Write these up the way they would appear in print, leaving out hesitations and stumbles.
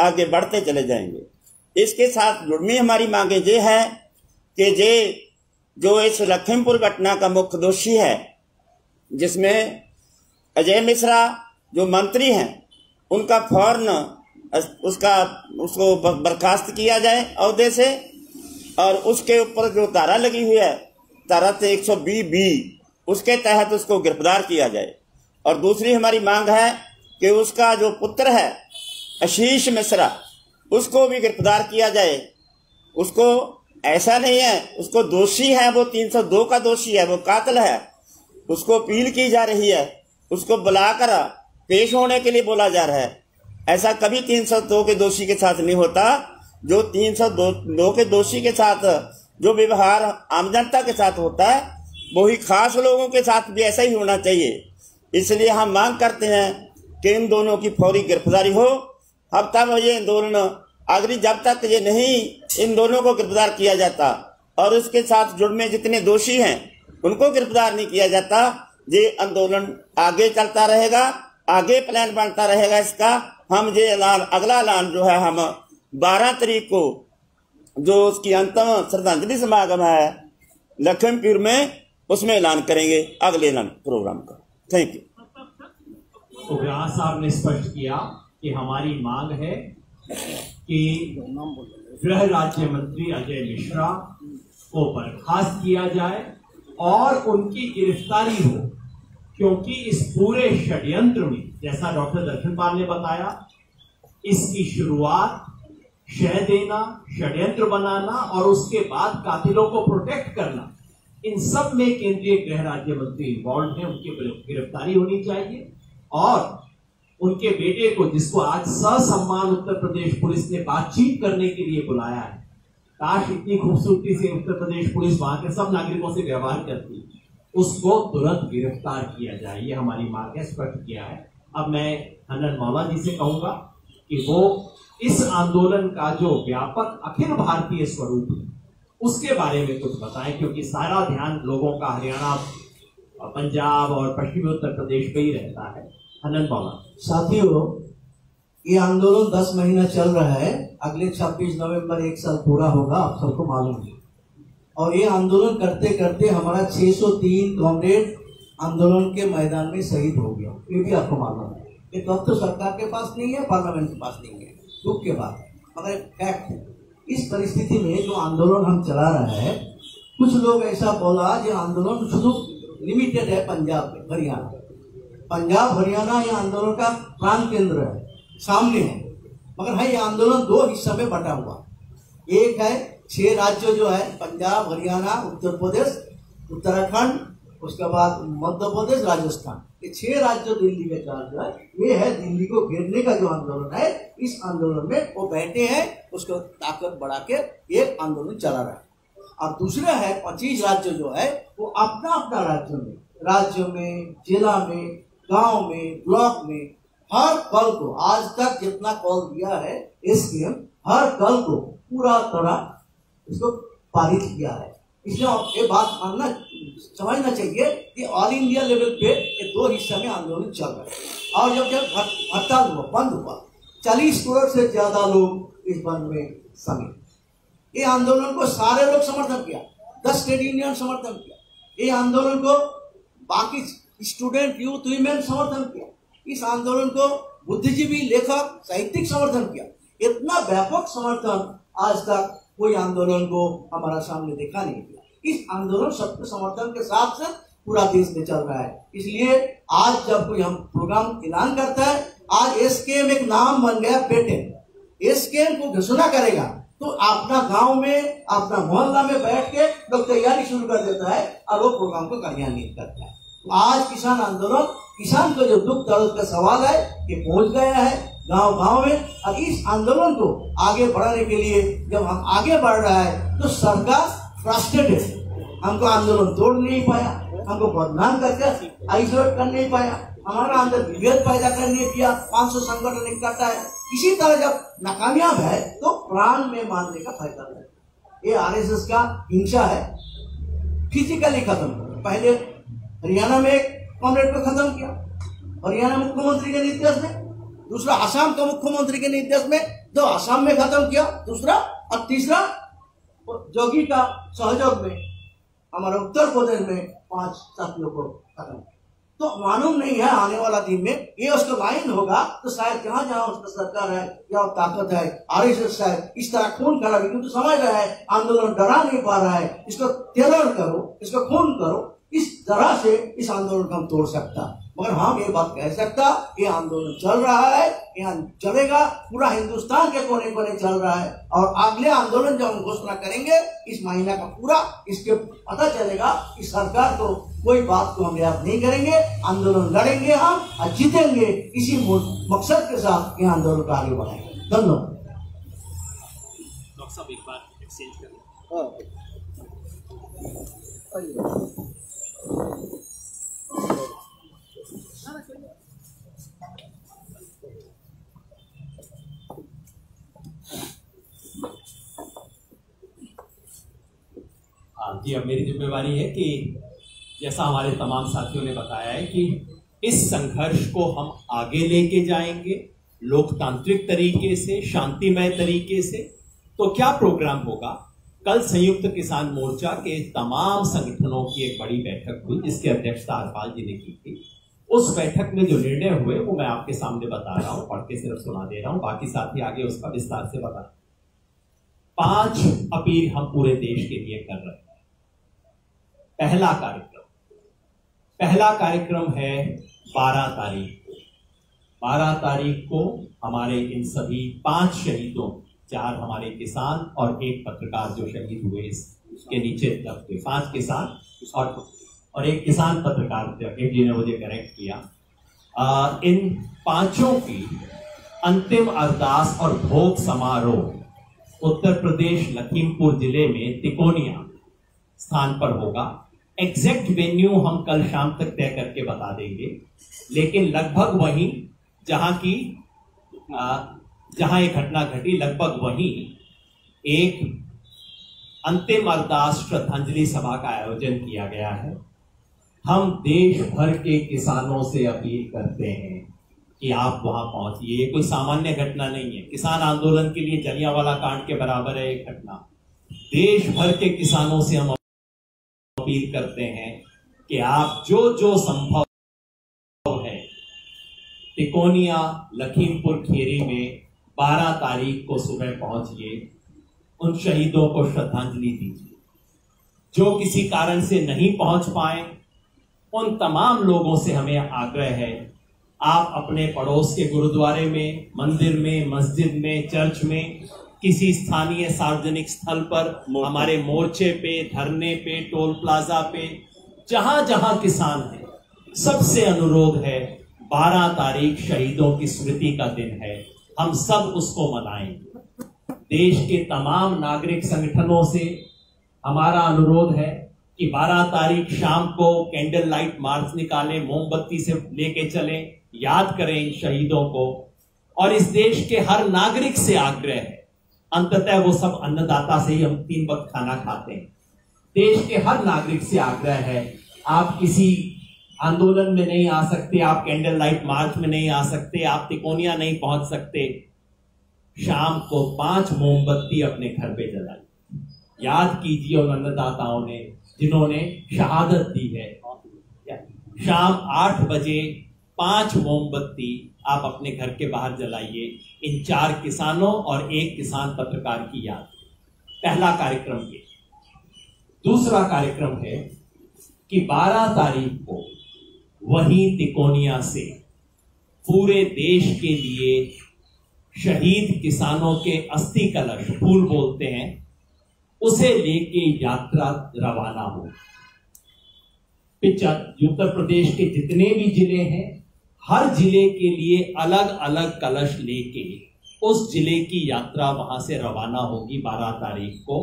आगे बढ़ते चले जाएंगे। इसके साथ जुड़मी हमारी मांगे ये है कि जो इस लखीमपुर घटना का मुख्य दोषी है, जिसमें अजय मिश्रा जो मंत्री हैं, उनका फौरन उसको बर्खास्त किया जाए ओहदे से, और उसके ऊपर जो धारा लगी हुई है, धारा 120B, उसके तहत उसको गिरफ्तार किया जाए। और दूसरी हमारी मांग है कि उसका जो पुत्र है आशीष मिश्रा, उसको भी गिरफ्तार किया जाए। उसको ऐसा नहीं है, उसको दोषी है, वो 302 का दोषी है, वो कातिल है, उसको अपील की जा रही है, उसको बुलाकर पेश होने के लिए बोला जा रहा है। ऐसा कभी 302 के दोषी के साथ नहीं होता। जो 302 के दोषी के साथ जो व्यवहार आम जनता के साथ होता है, वही खास लोगों के साथ भी ऐसा ही होना चाहिए। इसलिए हम मांग करते हैं कि इन दोनों की फौरी गिरफ्तारी हो। अब तक ये आंदोलन आखिरी, जब तक ये नहीं इन दोनों को गिरफ्तार किया जाता और उसके साथ जुड़े जितने दोषी हैं उनको गिरफ्तार नहीं किया जाता, ये आंदोलन आगे चलता रहेगा, आगे प्लान बनता रहेगा इसका। हम ये ऐलान, अगला ऐलान जो है, हम 12 तारीख को जो उसकी अंतिम श्रद्धांजलि समागम है लखीमपुर में, उसमें ऐलान करेंगे अगले ऐलान प्रोग्राम का। Thank you. तो व्यास साहब ने स्पष्ट किया कि हमारी मांग है कि गृह राज्य मंत्री अजय मिश्रा को बर्खास्त किया जाए और उनकी गिरफ्तारी हो, क्योंकि इस पूरे षड्यंत्र में, जैसा डॉक्टर दर्शन पाल ने बताया, इसकी शुरुआत शह देना, षड्यंत्र बनाना और उसके बाद कातिलों को प्रोटेक्ट करना, इन सब में केंद्रीय गृह राज्य मंत्री इन्वॉल्व हैं। उनकी गिरफ्तारी होनी चाहिए और उनके बेटे को, जिसको आज ससम्मान उत्तर प्रदेश पुलिस ने बातचीत करने के लिए बुलाया है, काश इतनी खूबसूरती से उत्तर प्रदेश पुलिस वहां के सब नागरिकों से व्यवहार करती, उसको तुरंत गिरफ्तार किया जाए। ये हमारी मांग है, स्पष्ट किया है। अब मैं हनन मौला जी से कहूंगा कि वो इस आंदोलन का जो व्यापक अखिल भारतीय स्वरूप है उसके बारे में कुछ बताएं, क्योंकि सारा ध्यान लोगों का हरियाणा, पंजाब और पश्चिमी उत्तर प्रदेश पे ही रहता है। हनन मौला। साथियों, ये आंदोलन 10 महीना चल रहा है। अगले 26 नवंबर 1 साल पूरा होगा, आप सबको मालूम है। और ये आंदोलन करते करते हमारा 603 कॉमरेड आंदोलन के मैदान में शहीद हो गया, ये भी आपको मालूम है। ये तो सरकार के पास नहीं है, पार्लियामेंट के पास नहीं है, दुख के बाद, मगर फैक्ट है। इस परिस्थिति में जो आंदोलन हम चला रहे हैं, कुछ लोग ऐसा बोला जो आंदोलन शुरू लिमिटेड है पंजाब में, हरियाणा, पंजाब हरियाणा ये आंदोलन का प्राण केंद्र है, सामने है, मगर है ये आंदोलन 2 हिस्सों में बटा हुआ। एक है 6 राज्य जो है, पंजाब, हरियाणा, उत्तर प्रदेश, उत्तराखंड, उसके बाद मध्य प्रदेश, राजस्थान, ये 6 राज्य दिल्ली में चार्ज है। ये है दिल्ली को घेरने का जो आंदोलन है। इस आंदोलन में वो बैठे हैं, उसको ताकत बढ़ा के ये आंदोलन चला रहा है। और दूसरा है 25 राज्य जो है वो अपना अपना राज्य में, जिला में, गांव में, ब्लॉक में, हर कल को, आज तक जितना कॉल दिया है एसकेएम, हर कल को पूरा तरह इसको पारित किया है। इसलिए ये बात मानना, समझना चाहिए कि ऑल इंडिया लेवल पे ये 2 हिस्से में आंदोलन चल रहा है। और जब हड़ताल हुआ, बंद हुआ, 40 करोड़ से ज्यादा लोग इस बंद में शामिल। ये आंदोलन को सारे लोग समर्थन किया, 10 ट्रेड यूनियन समर्थन किया, ये आंदोलन को बाकी स्टूडेंट, यूथ, वीमेन समर्थन किया, इस आंदोलन को बुद्धिजीवी, लेखक, साहित्यिक समर्थन किया। इतना व्यापक समर्थन आज तक कोई आंदोलन को हमारा सामने देखा नहीं दिया। इस आंदोलन सबके समर्थन के साथ साथ पूरा देश में चल रहा है। इसलिए आज जब कोई हम प्रोग्राम ऐलान करता है, आज एसकेएम एक नाम बन गया, पेटेंट। एसकेएम को घोषणा करेगा तो अपना गांव में, अपना मोहल्ला में बैठ के लोग तैयारी शुरू कर देता है और वो प्रोग्राम को कार्यान्वित करता है। तो आज किसान आंदोलन, किसान का जो दुख दर्द का सवाल है, ये पहुंच गया है गांव गांव में। और इस आंदोलन को आगे बढ़ाने के लिए जब हम आगे बढ़ रहा है तो सरकार फ्रस्ट्रेटेड है, हमको आंदोलन तोड़ नहीं पाया, हमको बदनाम करके आइसोलेट कर नहीं पाया, हमारा अंदर विभेद पैदा करने किया, 500 संगठन इकट्ठा है। इसी तरह जब नाकामयाब है तो प्राण में मारने का फायदा है। ये आरएसएस का हिंसा है, फिजिकली खत्म। पहले हरियाणा में एक कॉमरेड को खत्म किया, हरियाणा मुख्यमंत्री के निर्देश में, दूसरा आसाम के मुख्यमंत्री के निर्देश में दो आसाम में खत्म किया, दूसरा और तीसरा जोगी का सहयोग में हमारे उत्तर प्रदेश में 5 साथियों को खत्म किया। तो मालूम नहीं है आने वाला दिन में ये उसका लाइन होगा तो शायद जहां जहां उसका सरकार है या ताकत है, आरएसएस है, इस तरह खून करा, क्योंकि समझ रहा है आंदोलन डरा नहीं पा रहा है, इसको टेरर करो, इसको खून करो, इस तरह से इस आंदोलन को हम तोड़ सकता। मगर हम ये बात कह सकता, ये आंदोलन चल रहा है, यहाँ चलेगा, पूरा हिंदुस्तान के कोने कोने चल रहा है। और अगले आंदोलन जब हम घोषणा करेंगे इस महीना का पूरा, इसके पता चलेगा कि सरकार को कोई बात को हम याद नहीं करेंगे, आंदोलन लड़ेंगे हम और जीतेंगे। इसी मकसद के साथ ये आंदोलन को आगे बढ़ाएंगे। धन्यवाद। डॉक्टर साहब एक बार एक्सचेंज करें। जी, अब मेरी जिम्मेवारी है कि जैसा हमारे तमाम साथियों ने बताया है कि इस संघर्ष को हम आगे लेके जाएंगे लोकतांत्रिक तरीके से, शांतिमय तरीके से। तो क्या प्रोग्राम होगा? कल संयुक्त किसान मोर्चा के तमाम संगठनों की एक बड़ी बैठक हुई जिसकी अध्यक्षता हरपाल जी ने की थी। उस बैठक में जो निर्णय हुए वो मैं आपके सामने बता रहा हूं, पढ़ के सिर्फ सुना दे रहा हूं, बाकी साथी आगे उसका विस्तार से बता। 5 अपील हम पूरे देश के लिए कर रहे हैं। पहला कार्यक्रम है 12 तारीख को। 12 तारीख को हमारे इन सभी 5 शहीदों, 4 हमारे किसान और 1 पत्रकार जो शहीद हुए इसके नीचे तक थे, 5 किसान और 1 किसान पत्रकार, एक जी ने मुझे करेक्ट किया। इन 5 की अंतिम अरदास और भोग समारोह उत्तर प्रदेश लखीमपुर जिले में तिकोनिया स्थान पर होगा। एग्जैक्ट वेन्यू हम कल शाम तक तय करके बता देंगे, लेकिन लगभग वहीं जहां ये घटना घटी, लगभग वहीं एक अंतिम अरदास श्रद्धांजलि सभा का आयोजन किया गया है। हम देश भर के किसानों से अपील करते हैं कि आप वहां पहुंचिए। ये कोई सामान्य घटना नहीं है, किसान आंदोलन के लिए जलियांवाला कांड के बराबर है एक घटना। देश भर के किसानों से हम अपील करते हैं कि आप जो जो संभव है तिकोनिया लखीमपुर खीरी में 12 तारीख को सुबह पहुंचिए, उन शहीदों को श्रद्धांजलि दीजिए। जो किसी कारण से नहीं पहुंच पाए उन तमाम लोगों से हमें आग्रह है, आप अपने पड़ोस के गुरुद्वारे में, मंदिर में, मस्जिद में, चर्च में, किसी स्थानीय सार्वजनिक स्थल पर, हमारे मोर्चे पे, धरने पे, टोल प्लाजा पे, जहां जहां किसान है, सबसे अनुरोध है 12 तारीख शहीदों की स्मृति का दिन है, हम सब उसको मनाएं। देश के तमाम नागरिक संगठनों से हमारा अनुरोध है कि 12 तारीख शाम को कैंडल लाइट मार्च निकालें, मोमबत्ती से लेके चलें, याद करें इन शहीदों को। और इस देश के हर नागरिक से आग्रह है, अंततः वो सब अन्नदाता से ही हम 3 वक्त खाना खाते हैं। देश के हर नागरिक से आग्रह है, आप किसी आंदोलन में नहीं आ सकते, आप कैंडल लाइट मार्च में नहीं आ सकते, आप तिकोनिया नहीं पहुंच सकते, शाम को 5 मोमबत्ती अपने घर पे जलाइए। याद कीजिए उन अन्नदाताओं ने जिन्होंने शहादत दी है। शाम 8 बजे 5 मोमबत्ती आप अपने घर के बाहर जलाइए, इन 4 किसानों और 1 किसान पत्रकार की याद। पहला कार्यक्रम ये। दूसरा कार्यक्रम है कि 12 तारीख को वहीं तिकोनिया से पूरे देश के लिए शहीद किसानों के अस्थि कलश, फूल बोलते हैं, उसे लेके यात्रा रवाना हो। उत्तर प्रदेश के जितने भी जिले हैं, हर जिले के लिए अलग अलग कलश लेके उस जिले की यात्रा वहां से रवाना होगी 12 तारीख को,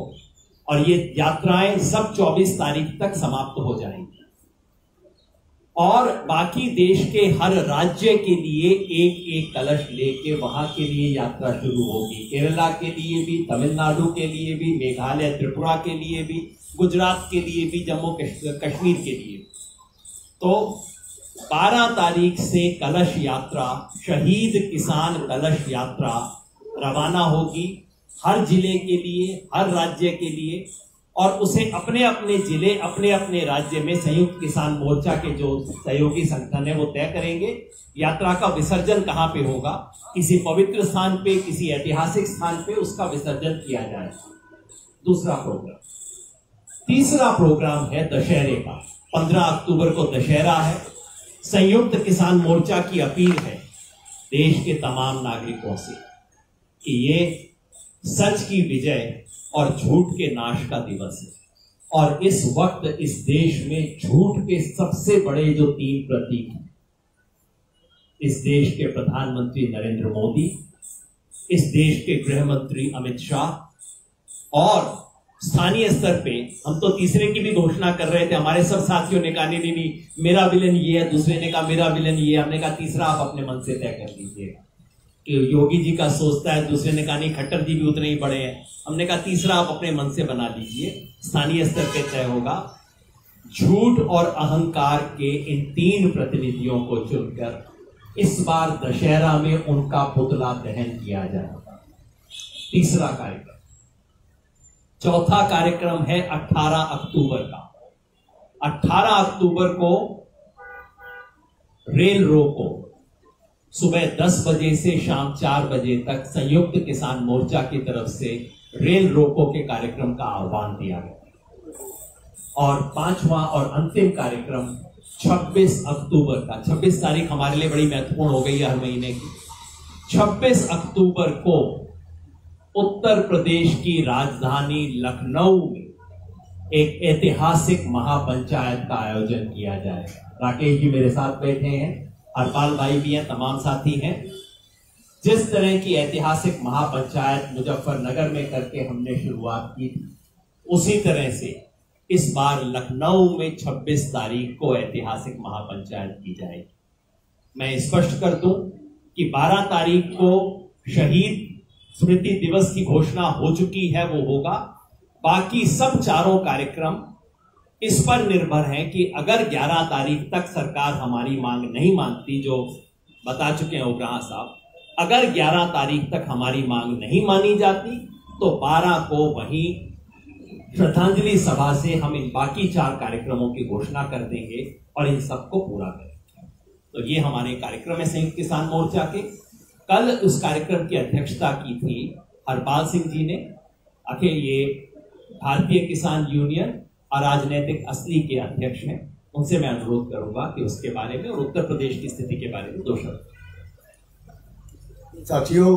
और ये यात्राएं सब 24 तारीख तक समाप्त हो जाएंगी। और बाकी देश के हर राज्य के लिए एक एक कलश लेके वहां के लिए यात्रा शुरू होगी। केरला के लिए भी, तमिलनाडु के लिए भी, मेघालय त्रिपुरा के लिए भी, गुजरात के लिए भी, जम्मू कश्मीर के लिए। तो 12 तारीख से कलश यात्रा, शहीद किसान कलश यात्रा रवाना होगी हर जिले के लिए, हर राज्य के लिए, और उसे अपने अपने जिले, अपने अपने राज्य में संयुक्त किसान मोर्चा के जो सहयोगी संगठन है वो तय करेंगे यात्रा का विसर्जन कहां पे होगा। किसी पवित्र स्थान पे, किसी ऐतिहासिक स्थान पे उसका विसर्जन किया जाए। दूसरा प्रोग्राम। तीसरा प्रोग्राम है दशहरे का। 15 अक्टूबर को दशहरा है। संयुक्त किसान मोर्चा की अपील है देश के तमाम नागरिकों से कि ये सच की विजय और झूठ के नाश का दिवस है, और इस वक्त इस देश में झूठ के सबसे बड़े जो 3 प्रतीक हैं, इस देश के प्रधानमंत्री नरेंद्र मोदी, इस देश के गृह मंत्री अमित शाह, और स्थानीय स्तर पे हम तो तीसरे की भी घोषणा कर रहे थे। हमारे सब साथियों ने कहा नहीं, मेरा विलन ये है, दूसरे ने कहा मेरा विलन ये है। हमने कहा तीसरा आप अपने मन से तय कर लीजिएगा। योगी जी का सोचता है, दूसरे ने कहा नहीं खट्टर जी भी उतने ही बड़े हैं। हमने कहा तीसरा आप अपने मन से बना लीजिए, स्थानीय स्तर पे तय होगा। झूठ और अहंकार के इन 3 प्रतिनिधियों को चुनकर इस बार दशहरा में उनका पुतला दहन किया जाएगा। तीसरा कार्यक्रम। चौथा कार्यक्रम है 18 अक्टूबर का। 18 अक्टूबर को रेल रोको सुबह 10 बजे से शाम 4 बजे तक संयुक्त किसान मोर्चा की तरफ से रेल रोको के कार्यक्रम का आह्वान दिया गया। और 5वां और अंतिम कार्यक्रम 26 अक्टूबर का। 26 तारीख हमारे लिए बड़ी महत्वपूर्ण हो गई है हर महीने की। 26 अक्टूबर को उत्तर प्रदेश की राजधानी लखनऊ में एक ऐतिहासिक महापंचायत का आयोजन किया जाएगा। राकेश जी मेरे साथ बैठे हैं, हरपाल भाई भी हैं, तमाम साथी हैं। जिस तरह की ऐतिहासिक महापंचायत मुजफ्फरनगर में करके हमने शुरुआत की थी, उसी तरह से इस बार लखनऊ में 26 तारीख को ऐतिहासिक महापंचायत की जाएगी। मैं स्पष्ट कर दूं कि 12 तारीख को शहीद स्मृति दिवस की घोषणा हो चुकी है, वो होगा। बाकी सब चारों कार्यक्रम इस पर निर्भर है कि अगर 11 तारीख तक सरकार हमारी मांग नहीं मानती, जो बता चुके हैं उग्राह साहब, अगर 11 तारीख तक हमारी मांग नहीं मानी जाती तो 12 को वहीं श्रद्धांजलि सभा से हम इन बाकी 4 कार्यक्रमों की घोषणा कर देंगे और इन सबको पूरा करेंगे। तो ये हमारे कार्यक्रम है संयुक्त किसान मोर्चा के। कल उस कार्यक्रम की अध्यक्षता की थी हरपाल सिंह जी ने। आखिर ये भारतीय किसान यूनियन अराजनैतिक असली के अध्यक्ष हैं, उनसे मैं अनुरोध करूंगा कि उसके बारे में और उत्तर प्रदेश की स्थिति के बारे में 2 शब्द। साथियों,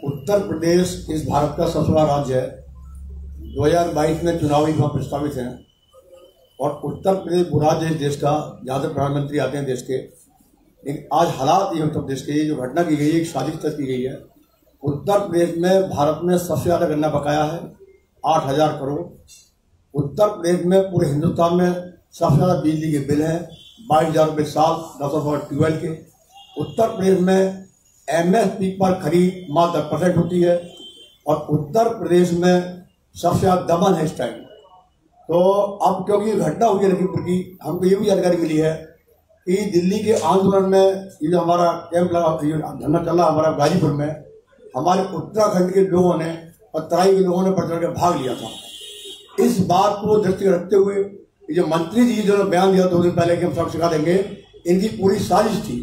उत्तर प्रदेश इस भारत का सबसे बड़ा राज्य है। 2022 में चुनाव भी वहाँ प्रस्तावित हैं और उत्तर प्रदेश वो राज्य है देश का जहाँ से प्रधानमंत्री आते हैं देश के। लेकिन आज हालात ये उत्तर प्रदेश के, ये जो घटना की गई है एक साजिश तक की गई है। उत्तर प्रदेश में भारत में सबसे ज़्यादा गन्ना बकाया है, 8,000 करोड़। उत्तर प्रदेश में पूरे हिंदुस्तान में सबसे ज़्यादा बिजली के बिल हैं, 22,000 रुपये साल 10 ट्यूबवेल के। उत्तर प्रदेश में MSP पर खरीद मात्र 10% होती है और उत्तर प्रदेश में सबसे ज़्यादा दमन है इस टाइम। तो अब क्योंकि घटना हुई है लखीमपुर की, हमको ये भी जानकारी मिली है कि दिल्ली के आंदोलन में ये जो हमारा कैंप लगा, धरना चला हमारा गाजीपुर में, हमारे उत्तराखंड के लोगों ने और तराई के लोगों ने बढ़ चढ़ के भाग लिया था। इस बात को दृष्टि रखते हुए ये जो मंत्री जी जो बयान दिया 2 दिन पहले कि हम सब सिखा देंगे, इनकी पूरी साजिश थी।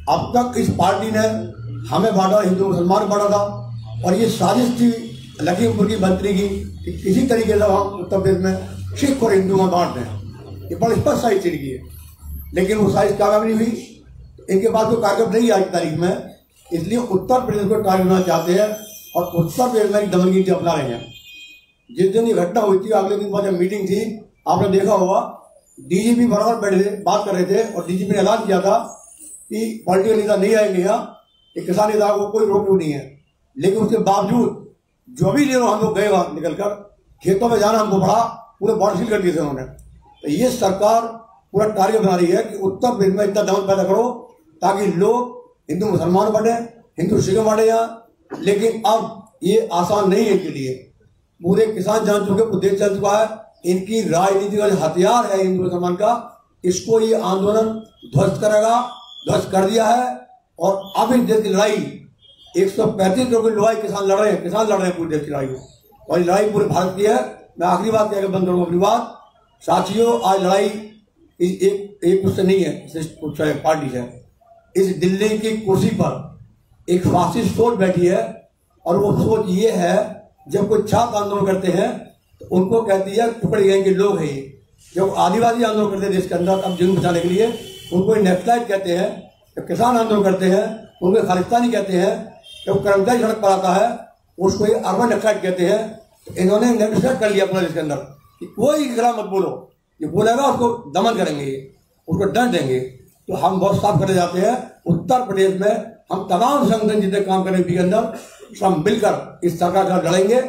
अब तक इस पार्टी ने हमें बांटा, हिंदू मुसलमान बांटा था, और ये साजिश थी लखीमपुर की मंत्री की कि किसी तरीके से हम उत्तर प्रदेश में सिख और हिंदू में बांट दें। ये बड़ी स्पष्ट साजिश चली गई है, लेकिन वो साजिश कामयाब नहीं हुई। इनके पास कोई कार्यक्रम नहीं आज की तारीख में, इसलिए उत्तर प्रदेश को टारगेट बनाना चाहते हैं और उत्तर प्रदेश में दमनगिरी अपना रहे हैं। जिस दिन ये घटना हुई थी अगले दिन बाद जब मीटिंग थी, आपने देखा होगा DGP बराबर बैठे थे, बात कर रहे थे और DGP ने ऐलान किया था कि पॉलिटिकल नेता नहीं आएंगे यहाँ, किसान नेता को कोई रोक नहीं है। लेकिन उसके बावजूद जो भी लेकर हम लोग गए वहां निकलकर खेतों में जाना हमको पड़ा, पूरे बॉर्डर सील कर दिए थे उन्होंने। तो ये सरकार पूरा टारगेट बना रही है कि उत्तर प्रदेश में इतना दमन पैदा करो ताकि लोग हिंदू मुसलमान बढ़े, हिंदू सिख बढ़े यहाँ। लेकिन अब ये आसान नहीं है इनके लिए। पूरे किसान जान चुके, पूरे देश जान चुका है, इनकी राजनीतिक हथियार है हिंदू मुसलमान का। इसको ये आंदोलन ध्वस्त करेगा, ध्वस्त कर दिया है। और अब इस देश की लड़ाई 135 करोड़ की लड़ाई किसान लड़ रहे हैं, किसान लड़ रहे हैं पूरे देश की लड़ाई को, और ये लड़ाई पूरे भारत की है। मैं आखिरी बात कहकर बंद करूंगा अपनी बात। साथियों, आज लड़ाई एक उससे नहीं है, पार्टी है। इस दिल्ली की कुर्सी पर एक फासिस्ट सोच बैठी है, और वो सोच ये है, जब कोई छात्र आंदोलन करते हैं तो उनको कहती है टुकड़े गैंग के लोग हैं ये। जब आदिवासी आंदोलन करते हैं देश के अंदर अब जुर्म बचाने के लिए, उनको नेक्सलाइट कहते हैं। जब किसान आंदोलन करते हैं उनको खालिस्तानी कहते हैं। जब कर्मचारी सड़क पर आता है उसको अर्बन नेक्सलाइट कहते हैं। तो इन्होंने नेक्सलाइट कर लिया अपना देश के अंदर कि कोई के खिलाफ मत बोलो, ये बोलेगा उसको दमन करेंगे, उसको दंड देंगे। तो हम बहुत साफ करने जाते हैं, उत्तर प्रदेश में हम तमाम संगठन जितने काम करें के अंदर सब मिलकर इस सरकार का लड़ेंगे,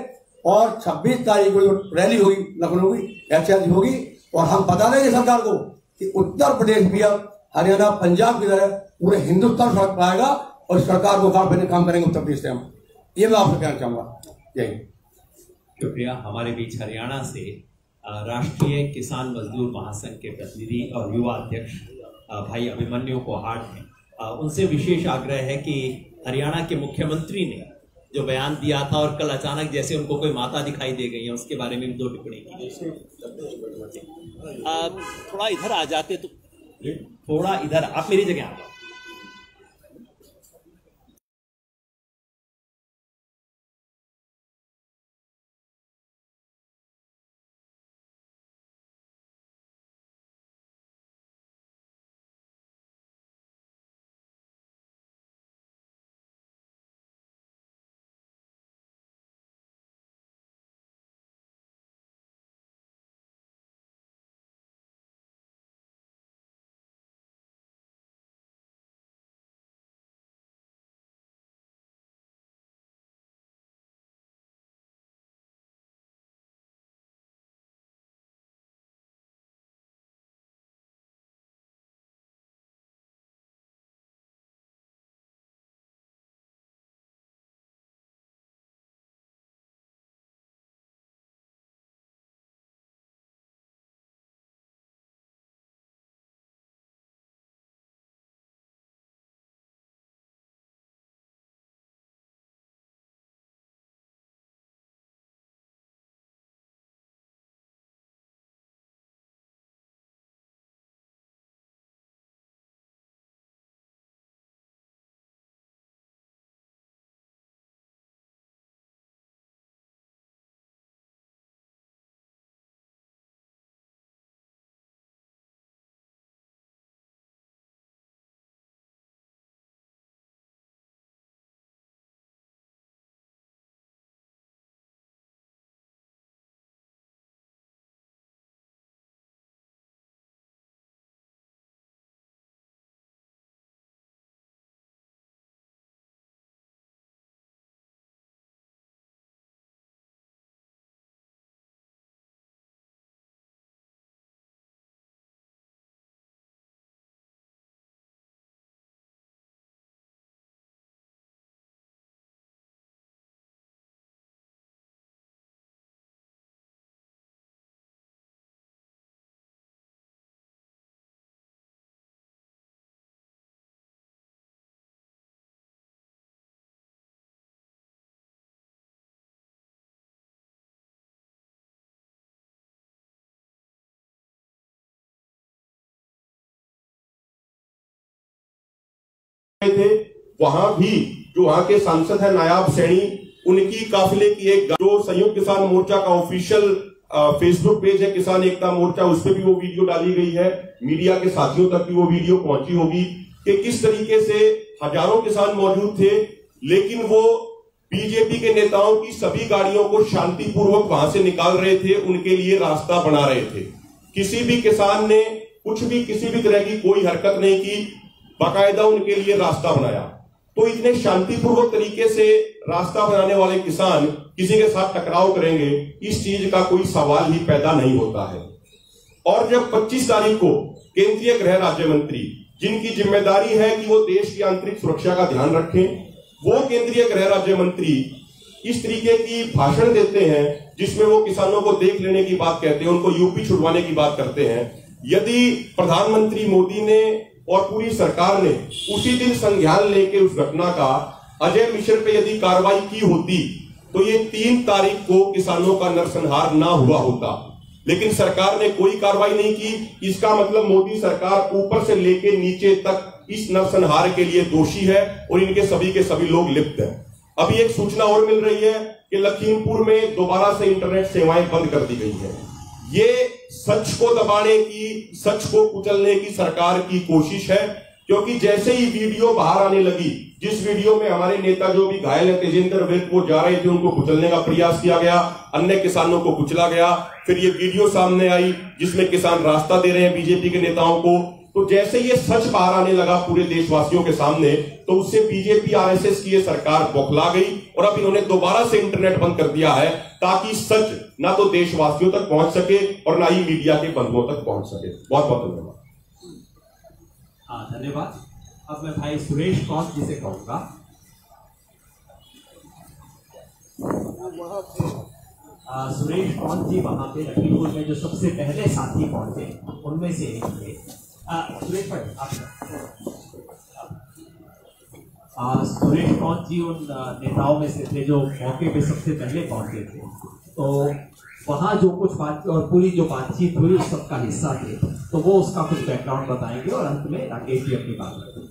और 26 तारीख को जो रैली होगी लखनऊ की, ऐतिहासिक होगी, और हम बता देंगे सरकार को कि उत्तर प्रदेश भी अब हरियाणा पंजाब की तरह पूरे हिंदुस्तान सड़क पाएगा, और सरकार को काम करेंगे उत्तर प्रदेश से हम। ये मैं आपसे कहना चाहूंगा। यही शुक्रिया। हमारे बीच हरियाणा से राष्ट्रीय किसान मजदूर महासंघ के प्रतिनिधि और युवा अध्यक्ष भाई अभिमन्यु कोहाट हैं। उनसे विशेष आग्रह है कि हरियाणा के मुख्यमंत्री ने जो बयान दिया था, और कल अचानक जैसे उनको कोई माता दिखाई दे गई है, उसके बारे में 2 टिप्पणी की। थोड़ा इधर आ जाते तो, थोड़ा इधर आप मेरी जगह आ जाओ। थे वहां भी जो वहां के सांसद है नायाब सैनी, उनकी काफिले की एक जो संयुक्त किसान मोर्चा का ऑफिशियल फेसबुक पेज है किसान एकता मोर्चा, उस पर भी वो वीडियो डाली गई है। मीडिया के साथियों तक भी वो वीडियो पहुंची होगी कि किस तरीके से हजारों किसान मौजूद थे, लेकिन वो बीजेपी के नेताओं की सभी गाड़ियों को शांतिपूर्वक वहां से निकाल रहे थे, उनके लिए रास्ता बना रहे थे। किसी भी किसान ने कुछ भी किसी भी तरह की कोई हरकत नहीं की, बाकायदा उनके लिए रास्ता बनाया। तो इतने शांतिपूर्वक तरीके से रास्ता बनाने वाले किसान किसी के साथ टकराव करेंगे, इस चीज का कोई सवाल ही पैदा नहीं होता है। और जब 25 तारीख को केंद्रीय गृह राज्य मंत्री, जिनकी जिम्मेदारी है कि वो देश की आंतरिक सुरक्षा का ध्यान रखें, वो केंद्रीय गृह राज्य मंत्री इस तरीके की भाषण देते हैं जिसमें वो किसानों को देख लेने की बात कहते हैं, उनको यूपी छुड़वाने की बात करते हैं। यदि प्रधानमंत्री मोदी ने और पूरी सरकार ने उसी दिन संज्ञान लेके उस घटना का अजय मिश्र पे यदि कार्रवाई की होती तो ये 3 तारीख को किसानों का नरसंहार ना हुआ होता, लेकिन सरकार ने कोई कार्रवाई नहीं की। इसका मतलब मोदी सरकार ऊपर से लेके नीचे तक इस नरसंहार के लिए दोषी है और इनके सभी के सभी लोग लिप्त हैं। अभी एक सूचना और मिल रही है कि लखीमपुर में दोबारा से इंटरनेट सेवाएं बंद कर दी गई हैं। ये सच को दबाने की, सच को कुचलने की सरकार की कोशिश है, क्योंकि जैसे ही वीडियो बाहर आने लगी, जिस वीडियो में हमारे नेता जो भी घायल है तेजेंद्र विर्क, वो जा रहे थे, उनको कुचलने का प्रयास किया गया, अन्य किसानों को कुचला गया। फिर ये वीडियो सामने आई जिसमें किसान रास्ता दे रहे हैं बीजेपी के नेताओं को। तो जैसे ये सच बाहर आने लगा पूरे देशवासियों के सामने, तो उससे बीजेपी आरएसएस की ये सरकार बौखला गई और अब इन्होंने दोबारा से इंटरनेट बंद कर दिया है, ताकि सच ना तो देशवासियों तक पहुंच सके और ना ही मीडिया के बंधुओं तक पहुंच सके। बहुत बहुत धन्यवाद। धन्यवाद। अब मैं भाई सुरेश कौन जी से कहूंगा। सुरेश कौन जी वहां पे लखीमपुर में जो सबसे पहले साथी पहुंचे उनमें से एक थे। सुरेश भाई सुरेश कौन जी उन नेताओं में से थे जो मौके पे सबसे पहले पहुंचे थे। तो वहां जो कुछ बात और पूरी जो बातचीत हुई उस सबका हिस्सा थे, तो वो उसका कुछ बैकग्राउंड बताएंगे और अंत में राकेश जी अपनी बात करेंगे।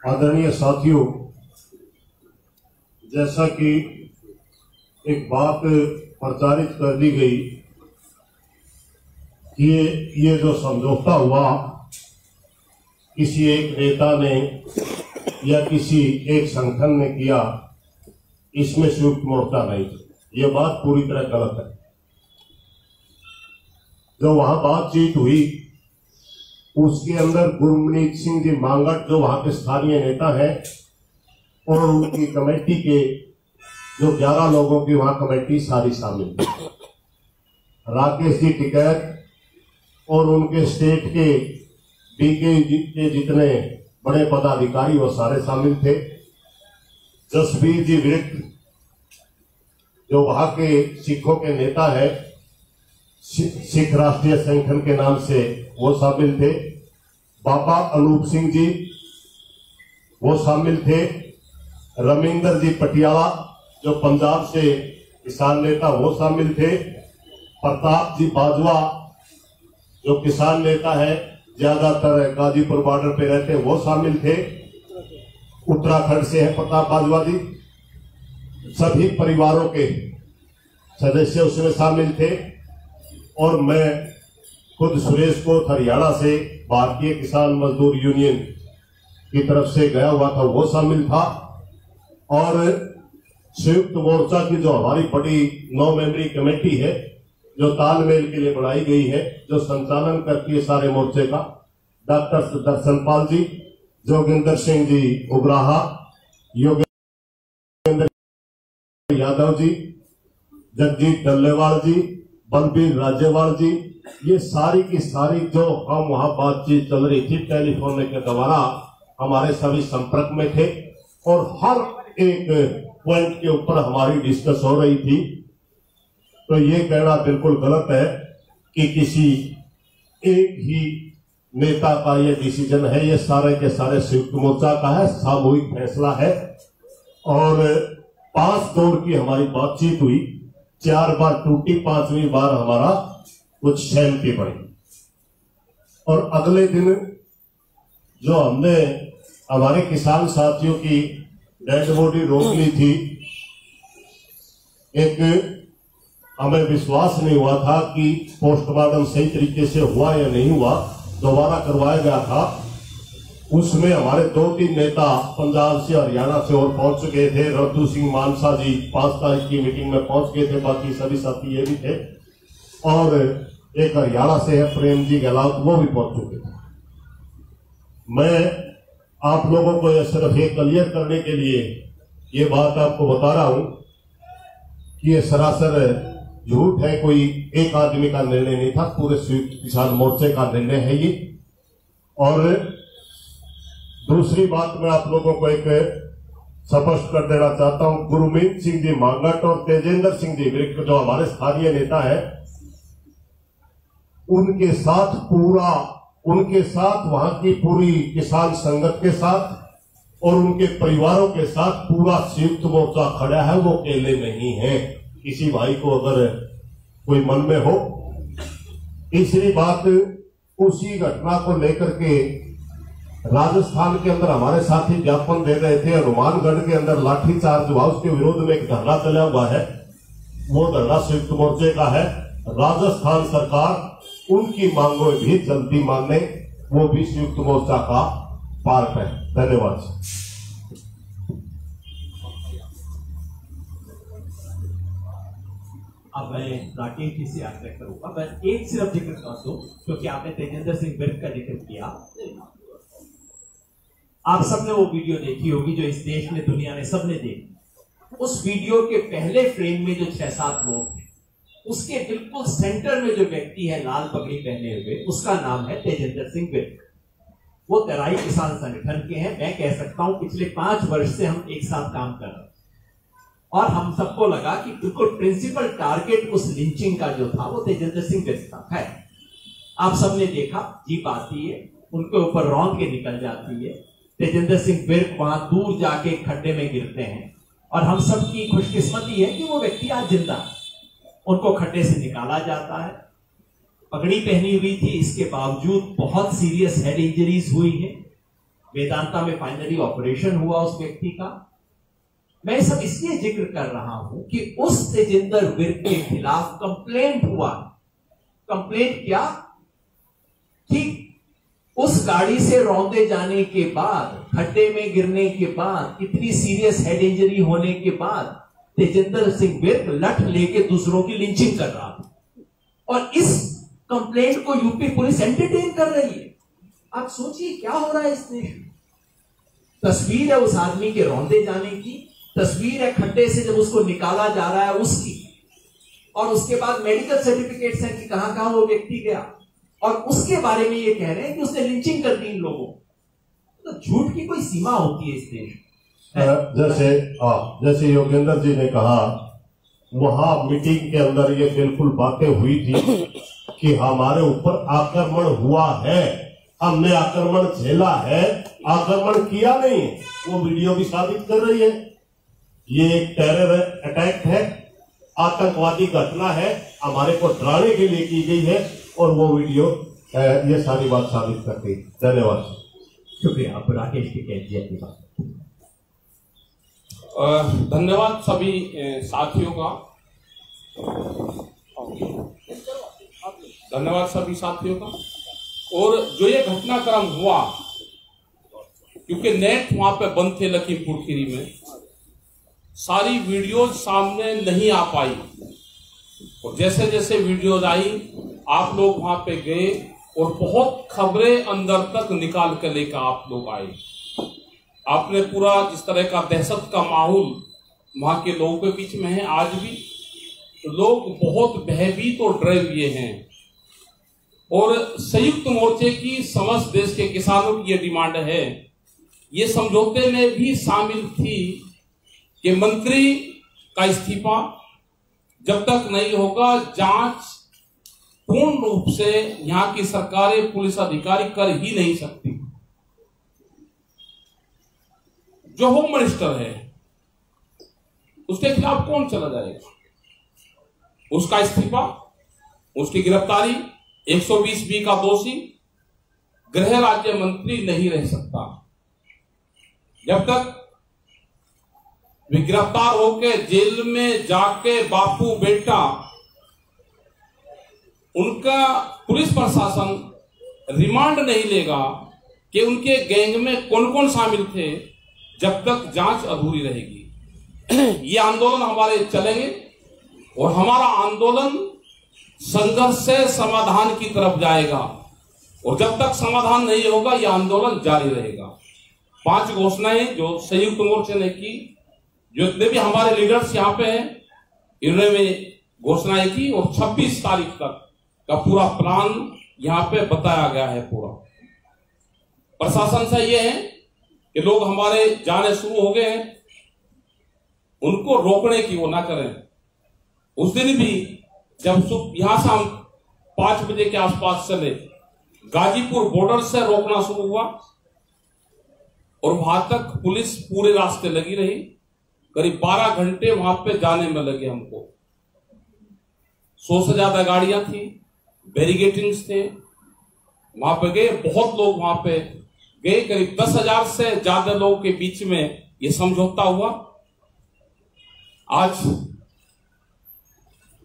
आदरणीय साथियों, जैसा कि एक बात प्रचारित कर दी गई कि ये जो समझौता हुआ किसी एक नेता ने या किसी एक संगठन ने किया, इसमें संयुक्त मोर्चा नहीं, ये बात पूरी तरह गलत है। जो वहां बातचीत हुई उसके अंदर गुरमीत सिंह जी मांगट जो वहां के स्थानीय नेता हैं और उनकी कमेटी के जो 11 लोगों की वहां कमेटी सारी शामिल थी। राकेश जी टिकैत और उनके स्टेट के डीके के जितने बड़े पदाधिकारी वो सारे शामिल थे। जसबीर जी विर्क जो वहां के सिखों के नेता है, सिख राष्ट्रीय संगठन के नाम से वो शामिल थे। बाबा अनूप सिंह जी वो शामिल थे। रविंदर जी पटियाला जो पंजाब से किसान नेता वो शामिल थे। प्रताप जी बाजवा जो किसान नेता है, ज्यादातर गाजीपुर बॉर्डर पे रहते वो शामिल थे। उत्तराखंड से है प्रताप बाजवा जी। सभी परिवारों के सदस्य उसमें शामिल थे और मैं खुद सुरेश को हरियाणा से भारतीय किसान मजदूर यूनियन की तरफ से गया हुआ था, वो शामिल था। और संयुक्त मोर्चा की जो हमारी बड़ी 9 मेंबरी कमेटी है जो तालमेल के लिए बनाई गई है, जो संचालन करती है सारे मोर्चे का, डॉक्टर दर्शनपाल जी, जोगिंदर सिंह जी उग्राहा, योगेंद्र यादव जी, जगजीत डल्लेवाल जी, बलबीर राज्यवाल जी, ये सारी की सारी जो हम वहां बातचीत चल रही थी टेलीफोन के द्वारा हमारे सभी संपर्क में थे और हर एक पॉइंट के ऊपर हमारी डिस्कस हो रही थी। तो ये कहना बिल्कुल गलत है कि किसी एक ही नेता का ये डिसीजन है, ये सारे के सारे संयुक्त मोर्चा का है, सामूहिक फैसला है। और 5 दौर की हमारी बातचीत हुई, 4 बार टूटी, 5वीं बार हमारा कुछ सहमति बनी। और अगले दिन जो हमने हमारे किसान साथियों की डेड बॉडी रोक ली थी, एक हमें विश्वास नहीं हुआ था कि पोस्टमार्टम सही तरीके से हुआ या नहीं हुआ, दोबारा करवाया गया था। उसमें हमारे 2-3 नेता पंजाब से हरियाणा से और पहुंच चुके थे। रद्दू सिंह मानसा जी 5 तारीख की मीटिंग में पहुंच गए थे, बाकी सभी साथी ये भी थे। और एक हरियाणा से है प्रेम जी गहलोत, वो भी पहुंच चुके थे। मैं आप लोगों को यह सिर्फ ये क्लियर करने के लिए ये बात आपको बता रहा हूं कि ये सरासर झूठ है, कोई एक आदमी का निर्णय नहीं था, पूरे संयुक्त किसान मोर्चे का निर्णय है ये। और दूसरी बात मैं आप लोगों को एक स्पष्ट कर देना चाहता हूं, गुरमीत सिंह जी मांगट और तेजेंद्र सिंह जी विर्क जो हमारे स्थानीय नेता है, उनके साथ वहां की पूरी किसान संगत के साथ और उनके परिवारों के साथ पूरा संयुक्त मोर्चा खड़ा है, वो अकेले नहीं है। किसी भाई को अगर कोई मन में हो। तीसरी बात, उसी घटना को लेकर के राजस्थान के अंदर हमारे साथी ज्ञापन दे रहे थे, हनुमानगढ़ के अंदर लाठीचार्ज हुआ, उसके विरोध में एक धरना चला हुआ है। वो धरना संयुक्त मोर्चे का है। राजस्थान सरकार उनकी मांगों भी जल्दी माने, वो भी संयुक्त मोर्चा का पार्ट है। धन्यवाद। अब मैं राकेश जी से आग्रह करूंगा, मैं एक सिर्फ जिक्र कर दूं, क्योंकि आपने तेजेंद्र सिंह विर्क का जिक्र किया। आप सबने वो वीडियो देखी होगी जो इस देश में, दुनिया में सबने देखी। उस वीडियो के पहले फ्रेम में जो 6-7 लोग हैं, उसके बिल्कुल सेंटर में जो व्यक्ति है लाल पगड़ी पहने हुए, उसका नाम है तेजेंद्र सिंह विर्क। वो तराई किसान संगठन के हैं। मैं कह सकता हूं पिछले 5 वर्ष से हम एक साथ काम कर रहे हैं, और हम सबको लगा कि बिल्कुल प्रिंसिपल टारगेट उस लिंचिंग का जो था वो तेजेंद्र सिंह विर्क था। है, आप सबने देखा, जीप आती है, उनके ऊपर रौंद के निकल जाती है। तेजेंद्र सिंह विर्क वहां दूर जाके खड्डे में गिरते हैं, और हम सब की खुशकिस्मती है कि वो व्यक्ति आज जिंदा है। उनको खड्डे से निकाला जाता है। पगड़ी पहनी हुई थी, इसके बावजूद बहुत सीरियस हेड इंजरीज हुई है। वेदांता में फाइनली ऑपरेशन हुआ उस व्यक्ति का। मैं सब इसलिए जिक्र कर रहा हूं कि उस तेजेंद्र विर्क के खिलाफ कंप्लेंट हुआ। कंप्लेंट क्या कि उस गाड़ी से रौंदे जाने के बाद, खड्डे में गिरने के बाद, इतनी सीरियस हेड इंजरी होने के बाद तेजेंद्र सिंह विर्क लठ लेके दूसरों की लिंचिंग कर रहा था, और इस कंप्लेंट को यूपी पुलिस एंटरटेन कर रही है। आप सोचिए क्या हो रहा है इस देश में। तस्वीर है उस आदमी के रौंदे जाने की, तस्वीर है खड्डे से जब उसको निकाला जा रहा है उसकी, और उसके बाद मेडिकल सर्टिफिकेट्स हैं कि कहां कहां वो व्यक्ति गया, और उसके बारे में ये कह रहे हैं कि उसने लिंचिंग कर दी इन लोगों। तो झूठ की कोई सीमा होती है इस देश में। जैसे योगेंद्र जी ने कहा, वहां मीटिंग के अंदर ये बिल्कुल बातें हुई थी कि हमारे ऊपर आक्रमण हुआ है, हमने आक्रमण झेला है, आक्रमण किया नहीं। वो वीडियो भी साबित कर रही है। ये एक टेरर अटैक है, आतंकवादी घटना है, हमारे को डराने के लिए की गई है, और वो वीडियो ये सारी बात साबित करती है। धन्यवाद। शुक्रिया। आप राकेश की कह दिया की बात। धन्यवाद सभी साथियों का। धन्यवाद सभी साथियों का। और जो ये घटनाक्रम हुआ, क्योंकि नेट वहां पे बंद थे लखीमपुर खीरी में, सारी वीडियोज सामने नहीं आ पाई, और जैसे जैसे वीडियोज आई आप लोग वहां पे गए और बहुत खबरें अंदर तक निकाल कर लेकर आप लोग आए। आपने पूरा जिस तरह का दहशत का माहौल वहां के लोगों के बीच में है, आज भी तो लोग बहुत भयभीत और डरे हुए हैं। और संयुक्त मोर्चे की समस्त देश के किसानों की यह डिमांड है, ये समझौते में भी शामिल थी कि मंत्री का इस्तीफा जब तक नहीं होगा, जांच पूर्ण रूप से यहां की सरकारें, पुलिस अधिकारी कर ही नहीं सकती। जो होम मिनिस्टर है उसके खिलाफ कौन चला जाएगा? उसका इस्तीफा, उसकी गिरफ्तारी, 120B का दोषी गृह राज्य मंत्री नहीं रह सकता। जब तक वे गिरफ्तार होकर जेल में जाके बापू बेटा, उनका पुलिस प्रशासन रिमांड नहीं लेगा कि उनके गैंग में कौन कौन शामिल थे, जब तक जांच अधूरी रहेगी। ये आंदोलन हमारे चलेंगे, और हमारा आंदोलन संघर्ष से समाधान की तरफ जाएगा, और जब तक समाधान नहीं होगा यह आंदोलन जारी रहेगा। 5 घोषणाएं जो संयुक्त मोर्चे ने की, जो इतने भी हमारे लीडर्स यहाँ पे हैं, इन्होंने घोषणाएं की, और 26 तारीख तक का पूरा प्लान यहाँ पे बताया गया है। पूरा प्रशासन से ये है कि लोग हमारे जाने शुरू हो गए हैं, उनको रोकने की वो ना करें। उस दिन भी जब यहां से हम 5 बजे के आसपास चले, गाजीपुर बॉर्डर से रोकना शुरू हुआ, और वहां तक पुलिस पूरे रास्ते लगी रही, करीब 12 घंटे वहां पे जाने में लगे हमको। 100 से ज्यादा गाड़ियां थी, बैरिगेटिंग्स थे, वहां पे गए, बहुत लोग वहां पे गए, करीब 10,000 से ज्यादा लोगों के बीच में ये समझौता हुआ। आज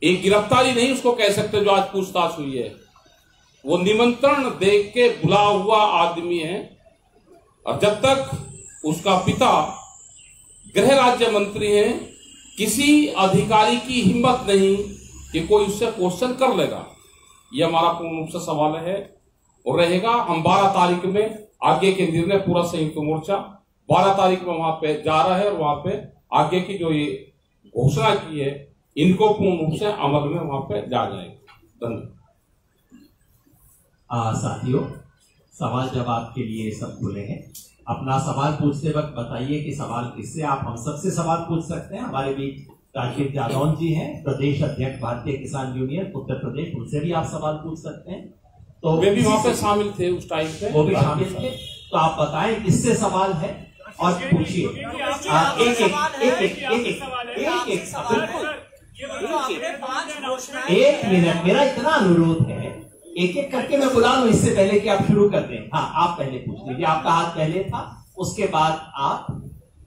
एक गिरफ्तारी नहीं उसको कह सकते जो आज पूछताछ हुई है, वो निमंत्रण देख के बुला हुआ आदमी है, और जब तक उसका पिता गृह राज्य मंत्री है, किसी अधिकारी की हिम्मत नहीं कि कोई उससे क्वेश्चन कर लेगा। यह हमारा पूर्ण रूप से सवाल है और रहेगा। हम 12 तारीख में आगे के निर्णय, पूरा संयुक्त मोर्चा 12 तारीख में वहां पे जा रहा है और वहां पे आगे की जो ये घोषणा की है इनको पूर्ण रूप से अमल में वहां पे जा जाएगा। धन्यवाद। साथियों, सवाल जवाब के लिए सब खुले हैं। अपना सवाल पूछते वक्त बताइए कि सवाल किससे। आप हम सबसे सवाल पूछ सकते हैं। हमारे बीच राजीव जादौन जी हैं, प्रदेश अध्यक्ष भारतीय किसान यूनियन उत्तर प्रदेश, उनसे भी आप सवाल पूछ सकते हैं। तो वे भी वहां पे शामिल थे उस टाइम पे, वो भी शामिल थे। तो आप बताएं किससे सवाल है और पूछिए। एक मिनट, मेरा इतना अनुरोध है, एक एक करके मैं बुला लूं इससे पहले कि आप शुरू कर दें। हाँ, आप पहले पूछ लीजिए। आपका हाथ पहले था, उसके बाद आप,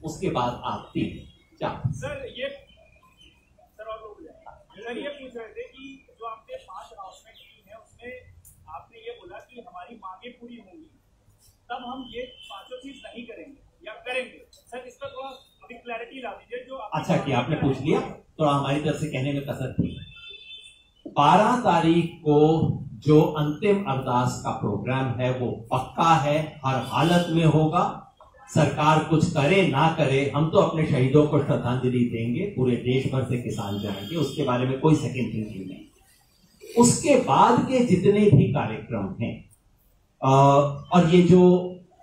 उसके बाद आप। तीन चार। सर ये पूछ रहे थे कि जो आपने 5 अनाउंसमेंट की है उसमें आपने ये बोला कि हमारी मांगे पूरी होंगी, तब हम ये 5 चीज नहीं करेंगे या करेंगे। सर इस पर थोड़ा क्लैरिटी ला दीजिए। जो अच्छा किया आपने पूछ लिया, तो हमारी तरफ से कहने में कसर थी। 12 तारीख को जो अंतिम अरदास का प्रोग्राम है वो पक्का है, हर हालत में होगा। सरकार कुछ करे ना करे, हम तो अपने शहीदों को श्रद्धांजलि देंगे, पूरे देश भर से किसान जाएंगे, उसके बारे में कोई सेकंड थिंकिंग नहीं। उसके बाद के जितने भी कार्यक्रम हैं और ये जो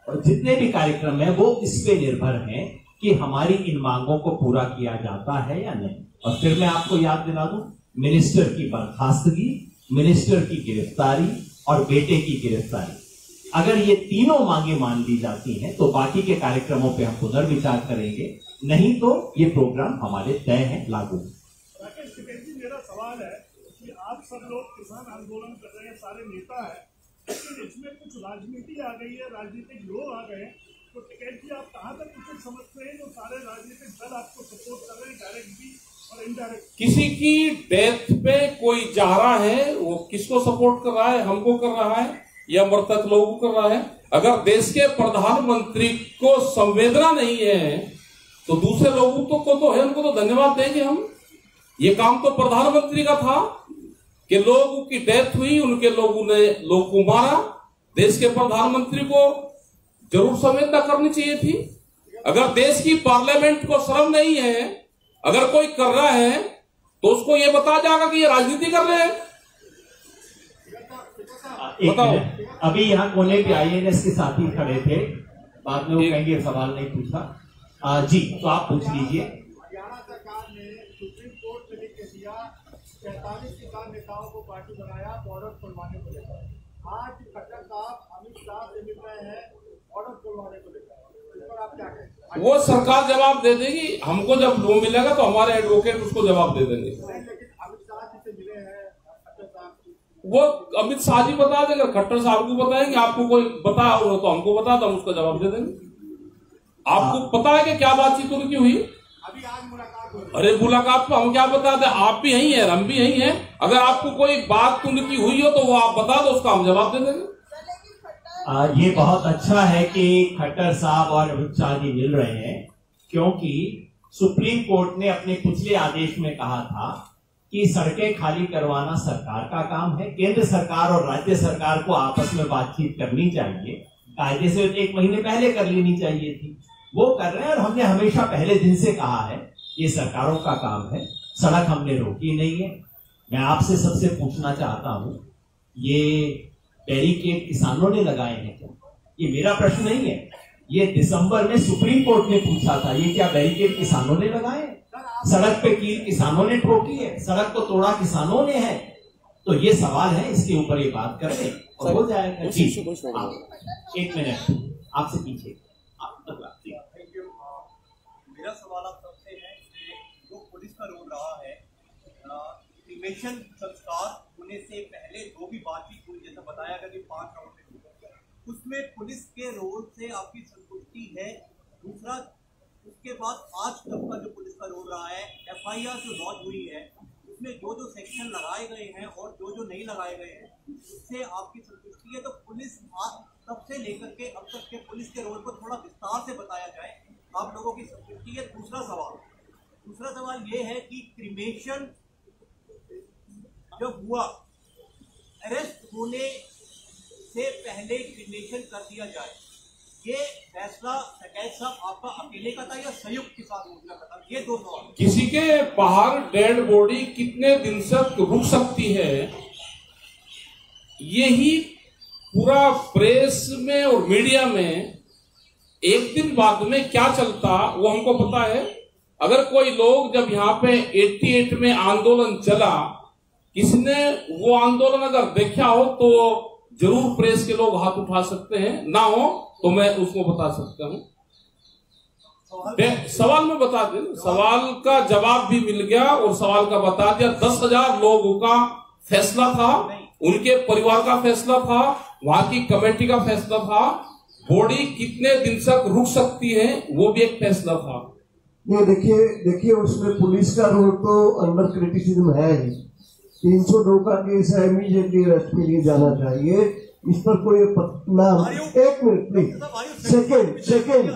जितने भी कार्यक्रम है वो इस पे निर्भर हैं कि हमारी इन मांगों को पूरा किया जाता है या नहीं। और फिर मैं आपको याद दिला दूं, मिनिस्टर की बर्खास्तगी, मिनिस्टर की गिरफ्तारी और बेटे की गिरफ्तारी, अगर ये तीनों मांगे मान ली जाती हैं तो बाकी के कार्यक्रमों पे हम पुनर्विचार करेंगे, नहीं तो ये प्रोग्राम हमारे तय है, लागू। राकेश टिकैत जी, मेरा सवाल है कि आप सब लोग किसान आंदोलन कर रहे हैं, सारे नेता हैं, लेकिन इसमें कुछ राजनीति आ गई है, राजनीतिक लोग आ गए हैं, तो टिकैत जी आप कहाँ तक उचित समझते हैं जो सारे राजनीतिक दल आपको सपोर्ट कर रहे हैं, डायरेक्ट भी और इनडायरेक्ट? किसी की डेथ पे कोई जा रहा है, वो किसको सपोर्ट कर रहा है? हमको कर रहा है या मृतक लोगों को कर रहा है? अगर देश के प्रधानमंत्री को संवेदना नहीं है तो दूसरे लोगों को तो है, उनको तो धन्यवाद देंगे हम। ये काम तो प्रधानमंत्री का था कि लोगों की डेथ हुई, उनके लोगों ने लोग को मारा, देश के प्रधानमंत्री को जरूर संवेदना करनी चाहिए थी। अगर देश की पार्लियामेंट को शर्म नहीं है, अगर कोई कर रहा है तो उसको ये बताया जाएगा कि ये राजनीति कर रहे हैं। बताओ। अभी यहाँ कोने पे IAS के साथी खड़े थे, बाद में वो कहेंगे सवाल नहीं पूछा। जी, तो आप पूछ लीजिए। हरियाणा सरकार ने सुप्रीम कोर्ट में लिख के दिया, 43 किसान नेताओं को पार्टी बनाया बॉर्डर खुलवाने को लेकर। आज खट्टर साहब अमित शाह से मिल रहे हैं बॉर्डर खुलवाने को लेकर, इस पर आप क्या कहें? वो सरकार जवाब दे देगी, हमको जब लो मिलेगा तो हमारे एडवोकेट उसको जवाब दे देंगे। लेकिन अमित शाह जी से मिले हैं खट्टर साहब, वो अमित शाह जी बता देंगे, खट्टर साहब को बताएंगे, आपको कोई बताया हो तो हमको बता दो, हम उसका जवाब दे देंगे। आपको पता है कि क्या बातचीत उनकी हुई? अभी आज मुलाकात हुई। अरे मुलाकात तो हम क्या बता दें, आप भी यही है, हम भी यही है। अगर आपको कोई बात उनकी हुई हो तो वो आप बता दो, उसका हम जवाब दे देंगे। ये बहुत अच्छा है कि खट्टर साहब और अमित शाह जी मिल रहे हैं, क्योंकि सुप्रीम कोर्ट ने अपने पिछले आदेश में कहा था कि सड़कें खाली करवाना सरकार का काम है, केंद्र सरकार और राज्य सरकार को आपस में बातचीत करनी चाहिए, कायदे से 1 महीने पहले कर लेनी चाहिए थी, वो कर रहे हैं। और हमने हमेशा पहले दिन से कहा है ये सरकारों का काम है, सड़क हमने रोकी नहीं है। मैं आपसे सबसे पूछना चाहता हूं, ये बैरिकेड किसानों ने लगाए हैं क्या? ये मेरा प्रश्न नहीं है, ये दिसंबर में सुप्रीम कोर्ट ने पूछा था, ये क्या बैरिकेड किसानों ने लगाए? सड़क पे कील किसानों ने ठोकी है, सड़क को तोड़ा किसानों ने है। तो ये सवाल है, इसके ऊपर ये बात करते और हो जाएगा। जी, 1 मिनट आपसे पीछे। का रोल रहा है क्रिमेशन संस्कार होने से पहले जो भी बातचीत हुई, जैसा बताया गया कि 5 राउंड में, उसमें पुलिस के रोल से आपकी संतुष्टि है? दूसरा, उसके बाद आज तक का जो पुलिस का रोल रहा है, FIR जो लॉन्च हुई है उसमें जो जो सेक्शन लगाए गए हैं और जो जो नहीं लगाए गए हैं, उससे आपकी संतुष्टि है? तो पुलिस तब से लेकर के अब तक के पुलिस के रोल को थोड़ा विस्तार से बताया जाए, आप लोगों की संतुष्टि है। दूसरा सवाल ये है कि क्रिमेशन जब हुआ, अरेस्ट होने से पहले क्रिमेशन कर दिया जाए, ये फैसला डकैत साहब आपका अकेले का था या संयुक्त किसान मोर्चा का था? ये 2 सवाल। किसी के बाहर डेड बॉडी कितने दिन तक रुक सकती है, यही पूरा प्रेस में और मीडिया में एक दिन बाद में क्या चलता वो हमको पता है। अगर कोई लोग जब यहाँ पे 88 में आंदोलन चला, किसने वो आंदोलन अगर देखा हो तो जरूर प्रेस के लोग हाथ उठा सकते हैं, ना हो तो मैं उसको बता सकता हूँ। सवाल में बता दें, सवाल का जवाब भी मिल गया और सवाल का बता दिया। 10,000 लोगों का फैसला था, उनके परिवार का फैसला था, वहां की कमेटी का फैसला था। बॉडी कितने दिन तक रुक सकती है वो भी एक फैसला था। ये देखिए उसमें पुलिस का रोल तो अंडर क्रिटिसिज्म है ही। 302 का केस है, इमीडिएटली अरेस्ट के लिए जाना चाहिए। इस पर कोई नाम, एक minute please, second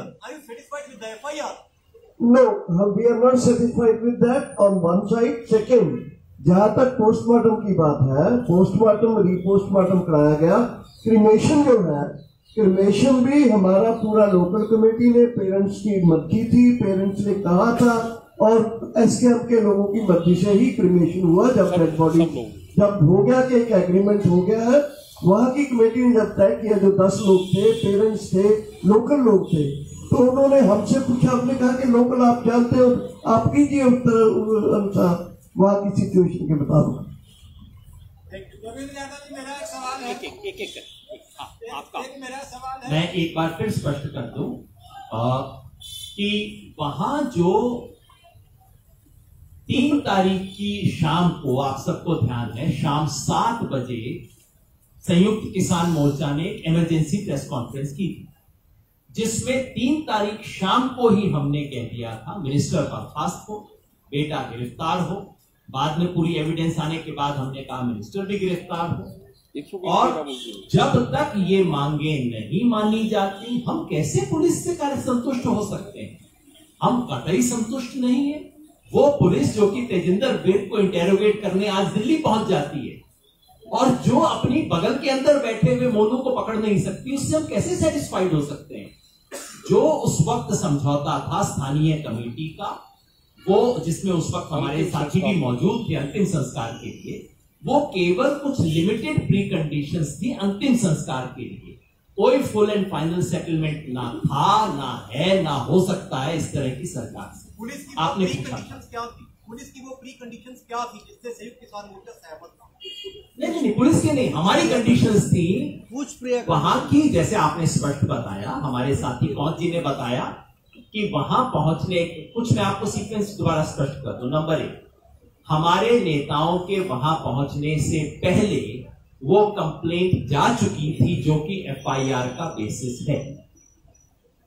no, we are not satisfied with that on one side. Second, जहां तक पोस्टमार्टम की बात है, पोस्टमार्टम रीपोस्टमार्टम कराया गया। क्रिमेशन जो है, क्रिमेशन भी हमारा पूरा लोकल कमेटी ने, पेरेंट्स की मर्जी थी, पेरेंट्स ने कहा था और एसकेएम के लोगों की मर्जी से ही क्रिमेशन हुआ। जब डेड बॉडी जब हो गया कि एक एग्रीमेंट हो गया है, वहां की कमेटी ने जब तय किया, जो 10 लोग थे, पेरेंट्स थे, लोकल लोग थे, तो उन्होंने हमसे पूछा, हमने कहा कि लोकल आप जानते हो, आप कीजिए उत्तर अनुसार वहां की सिचुएशन के मुताबिक। मैं एक बार फिर स्पष्ट कर दूं कि वहां जो 3 तारीख की शाम को, आप सबको ध्यान है, शाम 7 बजे संयुक्त किसान मोर्चा ने इमरजेंसी प्रेस कॉन्फ्रेंस की थी, जिसमें 3 तारीख शाम को ही हमने कह दिया था मिनिस्टर बर्खास्त हो, बेटा गिरफ्तार हो। बाद में पूरी एविडेंस आने के बाद हमने कहा मिनिस्टर भी गिरफ्तार हो। और जब तक ये मांगे नहीं मानी जाती, हम कैसे पुलिस से कार्य संतुष्ट हो सकते हैं? हम कतई संतुष्ट नहीं है। वो पुलिस जो कि तेजिंदर बेग को इंटेरोगेट करने आज दिल्ली पहुंच जाती है और जो अपनी बगल के अंदर बैठे हुए मोनू को पकड़ नहीं सकती, उससे हम कैसे सेटिस्फाइड हो सकते हैं? जो उस वक्त समझौता था स्थानीय कमेटी का, वो जिसमें उस वक्त हमारे साथी भी मौजूद थे अंतिम संस्कार के लिए, वो केवल कुछ लिमिटेड प्री कंडीशंस थी अंतिम संस्कार के लिए। कोई फुल एंड फाइनल सेटलमेंट ना था, ना है, ना हो सकता है इस तरह की सरकार से। पुलिस की आपने प्री पूछा कंडीशंस क्या थी? पुलिस की वो प्री कंडीशंस क्या थी जिससे संयुक्त किसान मोर्चा सहमत था? नहीं, पुलिस की नहीं, हमारी कंडीशंस थी वहां की। जैसे आपने स्पष्ट बताया, हमारे साथी पहुंच जी ने बताया कि वहां पहुंचने, कुछ मैं आपको सीक्वेंस दोबारा स्पष्ट कर दूं। नंबर 1, हमारे नेताओं के वहां पहुंचने से पहले वो कंप्लेंट जा चुकी थी जो कि FIR का बेसिस है।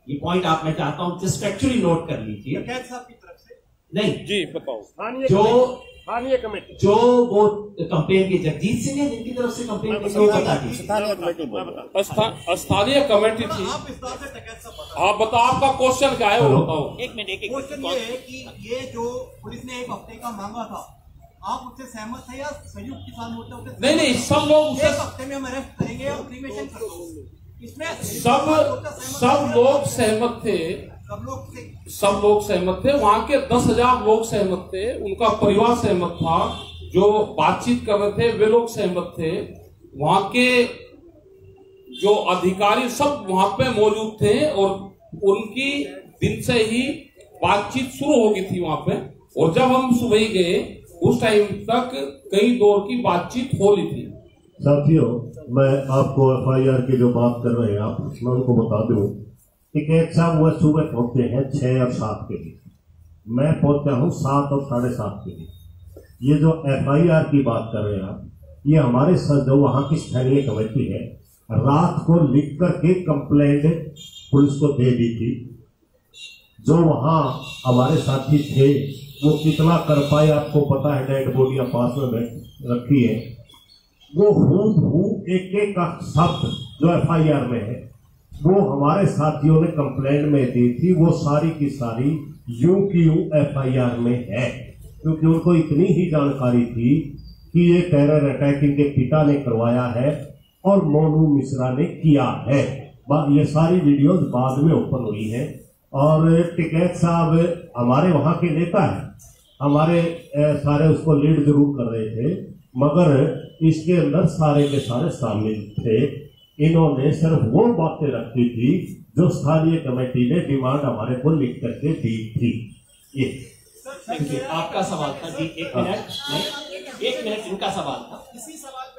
ये पॉइंट आप मैं चाहता हूं जस्ट फैक्चुअली नोट कर लीजिए। डकैत साहब की तरफ से नहीं जी बताओ। स्थानीय कमेटी जो वो कंप्लेन के जगजीत सिंह है जिनकी तरफ से कंप्लेन की, बता दीजिए। स्थानीय कमेटी थी। आप विस्तार से डकैत साहब बताओ। आप बताओ, आपका क्वेश्चन क्या है वो बताओ। एक मिनट, क्वेश्चन ये है कि ये जो पुलिस ने 1 हफ्ते का मांगा था, आप उससे सहमत है या संयुक्त किसान मोर्चा उससे? नहीं, सब लोग 1 हफ्ते में हम अरेस्ट करेंगे और क्रिमेशन कर दो, इसमें सब लोग सहमत थे। सब लोग सहमत थे। वहां के 10,000 लोग सहमत थे, उनका परिवार सहमत था, जो बातचीत कर रहे थे वे लोग सहमत थे, वहां के जो अधिकारी सब वहां पे मौजूद थे और उनकी दिन से ही बातचीत शुरू हो गई थी वहां पे। और जब हम सुबह गए उस टाइम तक कई दौर की बातचीत हो रही थी। साथियों, मैं आपको FIR की जो बात कर रहे हैं, आप मैं उनको बता दूं कि कैद साहब वह सुबह पहुंचते हैं 6 और 7 के लिए। मैं पहुंचा हूं 7 और 7:30 के लिए। ये जो FIR की बात कर रहे हैं आप, ये हमारे साथ जो वहां की स्थानीय कमेटी है, रात को लिख करके कंप्लेंट पुलिस को दे दी थी। जो वहां हमारे साथी थे वो कितना कर पाए आपको पता है, डेड बॉडियां पास में रखी है। वो हूबहू एक एक का शब्द जो FIR में है वो हमारे साथियों ने कंप्लेंट में दी थी, वो सारी की सारी यूं की यूं FIR में है, क्योंकि उनको इतनी ही जानकारी थी कि ये टेरर अटैक इनके पिता ने करवाया है और मोनू मिश्रा ने किया है। ये सारी वीडियोस बाद में ओपन हुई है। और टिकैत साहब हमारे वहां के नेता हैं, हमारे सारे उसको लीड जरूर कर रहे थे, मगर इसके अंदर सारे के सारे शामिल थे। इन्होंने सिर्फ वो बातें रखी थी जो स्थानीय कमेटी ने डिमांड हमारे को लिख करके दी थी। ये आपका सवाल था जी, 1 मिनट नहीं, 1 मिनट इनका सवाल था, इसी सवाल पे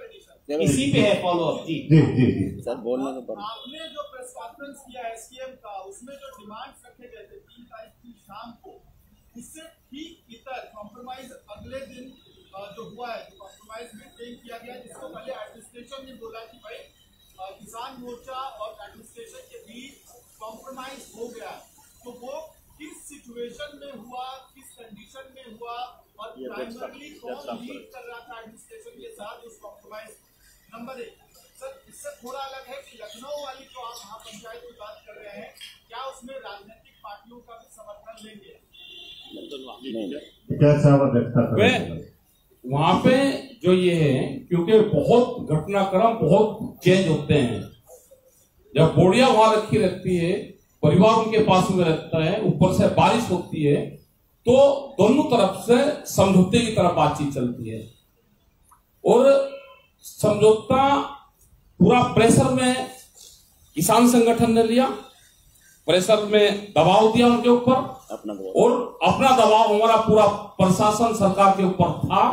इसी पे है फॉलो अप जी। जी सर बोलने तो आपने जो प्रेस कॉन्फ्रेंस किया SKM का, उसमें जो डिमांड्स रखे गए थे 3 तारीख की शाम को, इससे ठीक इतर कॉम्प्रोमाइज अगले दिन जो हुआ है, जो कॉम्प्रोमाइज में क्लेम किया गया, जिसको पहले एडमिनिस्ट्रेशन ने बोला कि भाई किसान मोर्चा और एडमिनिस्ट्रेशन के बीच कॉम्प्रोमाइज हो गया, तो वो किस सिचुएशन में हुआ, किस कंडीशन में हुआ, और प्राइमरली कौन लीड कर रहा था एडमिनिस्ट्रेशन के साथ उस कॉम्प्रोमाइज। नंबर 1 सर, इससे थोड़ा अलग है कि लखनऊ वाली जो आप महापंचायत की बात कर रहे हैं, क्या उसमें राजनीतिक पार्टियों का भी समर्थन लेंगे? वहां पे जो ये है, क्योंकि बहुत घटनाक्रम बहुत चेंज होते हैं। जब बोड़िया वहां रखी रहती है, परिवार उनके पास में रहता है, ऊपर से बारिश होती है, तो दोनों तरफ से समझौते की तरफ बातचीत चलती है। और समझौता पूरा प्रेशर में किसान संगठन ने लिया, प्रेशर में दबाव दिया उनके ऊपर, और अपना दबाव हमारा पूरा प्रशासन सरकार के ऊपर था।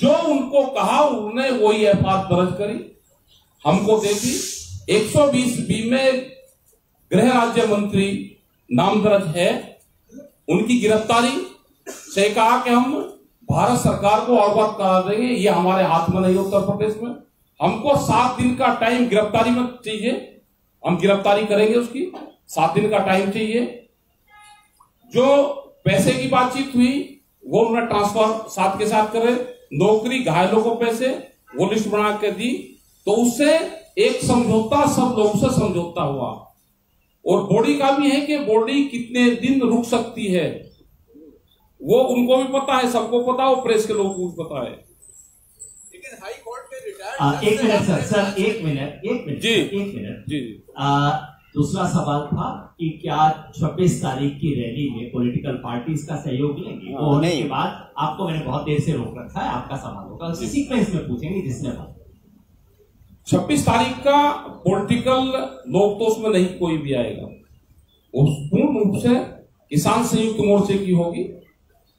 जो उनको कहा उन्होंने वही FIR दर्ज करी, हमको दे दी। 120B में गृह राज्य मंत्री नाम दर्ज है, उनकी गिरफ्तारी से कहा कि हम भारत सरकार को अवगत करा देंगे, ये हमारे हाथ में नहीं। उत्तर प्रदेश में हमको 7 दिन का टाइम गिरफ्तारी में चाहिए, हम गिरफ्तारी करेंगे, उसकी 7 दिन का टाइम चाहिए। जो पैसे की बातचीत हुई वो उन्होंने ट्रांसफर साथ के साथ करे, नौकरी घायलों को पैसे वो लिस्ट बना के दी, तो उससे एक समझौता, सब लोगों से समझौता हुआ। और बॉडी का भी है कि बॉडी कितने दिन रुक सकती है, वो उनको भी पता है, सबको पता है, वो प्रेस के लोगों को भी पता है। लेकिन हाई कोर्ट के रिटायर्ड 1 मिनट सर 1 मिनट जी 1 मिनट जी। दूसरा सवाल था कि क्या 26 तारीख की रैली में पॉलिटिकल पार्टीज का सहयोग लेंगे? वो होने के बाद आपको मैंने बहुत देर से रोक रखा है, आपका सवाल होगा, सीक्वेंस में पूछेंगे जिसने बात। 26 तारीख का पॉलिटिकल लोग तो उसमें नहीं कोई भी आएगा, वो पूर्ण रूप से किसान संयुक्त मोर्चे की होगी।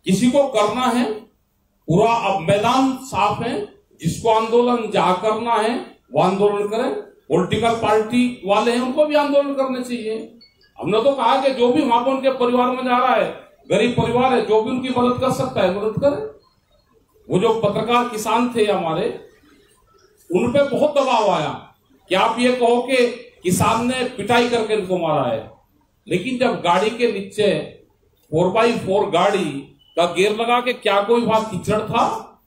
किसी को करना है पूरा, अब मैदान साफ है, जिसको आंदोलन जहां करना है वो आंदोलन करें। पॉलिटिकल पार्टी वाले हैं, उनको भी आंदोलन करने चाहिए। हमने तो कहा कि जो भी वहां पर उनके परिवार में जा रहा है, गरीब परिवार है, जो भी उनकी मदद कर सकता है मदद करे। वो जो पत्रकार किसान थे हमारे, उन पे बहुत दबाव आया कि आप ये कहो कि किसान ने पिटाई करके इनको मारा है, लेकिन जब गाड़ी के नीचे 4x4 गाड़ी का गियर लगा के, क्या कोई बात कीचड़ था,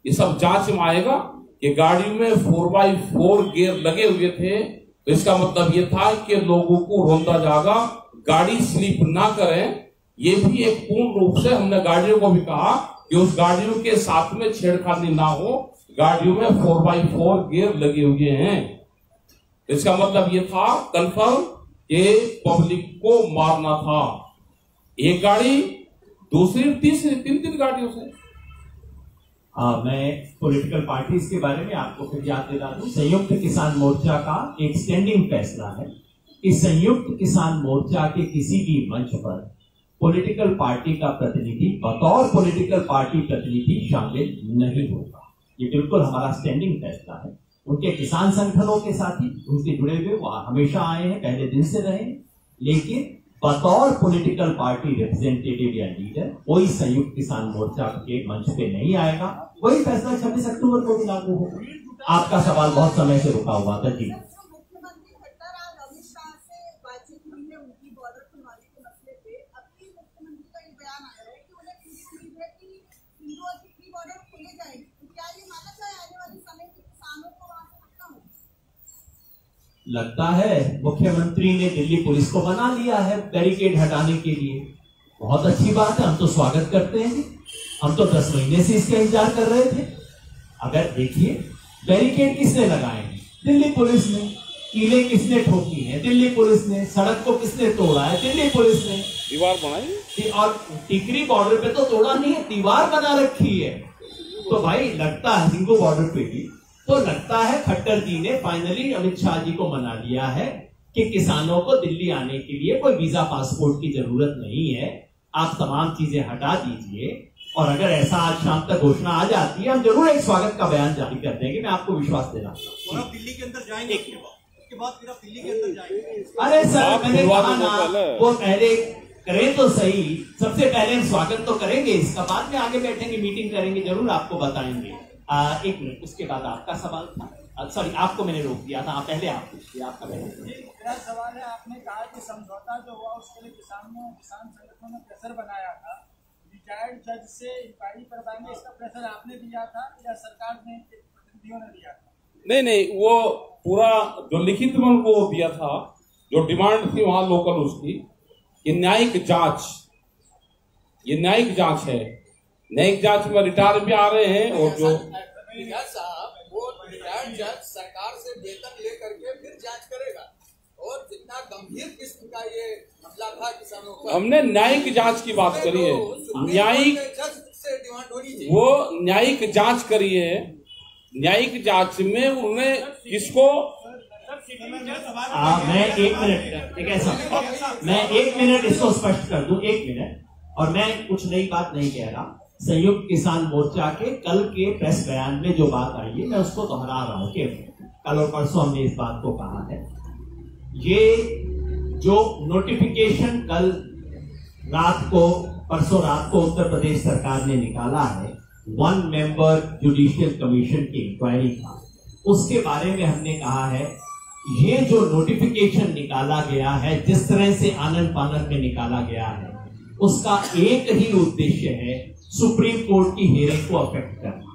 ये सब जांच में आएगा कि गाड़ी में 4x4 गियर लगे हुए थे, तो इसका मतलब ये था कि लोगों को रोंदा जागा, गाड़ी स्लिप ना करें। ये भी एक पूर्ण रूप से हमने गाड़ियों को भी कहा कि उस गाड़ियों के साथ में छेड़खानी ना हो, गाड़ियों में 4x4 गियर लगे हुए हैं। इसका मतलब ये था कंफर्म कि पब्लिक को मारना था। एक गाड़ी, दूसरी, तीसरी, 3 गाड़ियों से। मैं पॉलिटिकल पार्टीज के बारे में आपको फिर याद दिला दूं, संयुक्त किसान मोर्चा का एक स्टैंडिंग फैसला है कि संयुक्त किसान मोर्चा के किसी भी मंच पर पॉलिटिकल पार्टी का प्रतिनिधि बतौर पॉलिटिकल पार्टी प्रतिनिधि शामिल नहीं होगा। ये बिल्कुल हमारा स्टैंडिंग फैसला है। उनके किसान संगठनों के साथी उनसे जुड़े हुए वो हमेशा आए हैं, पहले दिन से रहे, लेकिन बतौर पॉलिटिकल पार्टी रिप्रेजेंटेटिव या लीडर कोई संयुक्त किसान मोर्चा के मंच पे नहीं आएगा। वही फैसला 26 अक्टूबर को भी लागू होगा। आपका सवाल बहुत समय से रुका हुआ था जी। लगता है मुख्यमंत्री ने दिल्ली पुलिस को बना लिया है बैरिकेड हटाने के लिए। बहुत अच्छी बात है, हम तो स्वागत करते हैं। हम तो 10 महीने से इसका इंतजार कर रहे थे। अगर देखिए बैरिकेड किसने लगाए हैं? दिल्ली पुलिस ने। कीलें किसने ठोकी हैं? दिल्ली पुलिस ने। सड़क को किसने तोड़ा है? दिल्ली पुलिस ने। दीवार बनाई और टिकरी बॉर्डर पे तो तोड़ा नहीं है, दीवार बना रखी है। तो भाई लगता है सिंगू बॉर्डर पे भी तो लगता है खट्टर जी ने फाइनली अमित शाह जी को मना लिया है कि किसानों को दिल्ली आने के लिए कोई वीजा पासपोर्ट की जरूरत नहीं है, आप तमाम चीजें हटा दीजिए। और अगर ऐसा आज शाम तक घोषणा आ जाती है, हम जरूर एक स्वागत का बयान जारी कर देंगे। मैं आपको विश्वास दे रहा हूँ। आप दिल्ली के अंदर जाएंगे, उसके बाद फिर आप दिल्ली के अंदर जाएंगे। अरे सर मैंने कहा ना, वो पहले करें तो सही। सबसे पहले हम स्वागत तो करेंगे, इसका बाद में आगे बैठेंगे, मीटिंग करेंगे, जरूर आपको बताएंगे। एक मिनट, उसके बाद आपका सवाल था। सॉरी, आपको मैंने रोक दिया था। पहले आप पूछिए, आपका मेरा सवाल है, आपने कहा कि समझौता जो हुआ उसके लिए किसान संगठनों ने प्रेशर बनाया था। रिटायर्ड जज से इंक्वायरी करवाएंगे, इसका प्रेशर आपने दिया था या सरकार ने प्रतिनिधियों ने दिया था? नहीं, वो पूरा जो लिखित में उनको दिया था, जो डिमांड थी वहां लोकल उसकी, ये न्यायिक जांच, ये न्यायिक जांच है। न्यायिक जांच में रिटायर भी आ रहे हैं। और जो साहब, वो रिटायर्ड जज सरकार से वेतन लेकर के फिर जांच करेगा। और जितना गंभीर किस्म का ये मसला था किसानों का, हमने न्यायिक जांच की बात करी है। न्यायिक जज से डिमांड होनी चाहिए, वो न्यायिक जांच करी है। न्यायिक जांच में उन्होंने किसको मैं 1 मिनट, मैं 1 मिनट इसको स्पष्ट कर दूं, 1 मिनट। और मैं कुछ नई बात नहीं कह रहा। संयुक्त किसान मोर्चा के कल के प्रेस बयान में जो बात आई है, मैं उसको दोहरा रहा हूं कि कल और परसों हमने इस बात को कहा है। ये जो नोटिफिकेशन कल रात को, परसों रात को उत्तर प्रदेश सरकार ने निकाला है 1 मेंबर जुडिशियल कमीशन की इंक्वायरी का, उसके बारे में हमने कहा है ये जो नोटिफिकेशन निकाला गया है, जिस तरह से आनन फानन में निकाला गया है, उसका एक ही उद्देश्य है सुप्रीम कोर्ट की हियरिंग को अफेक्ट करना।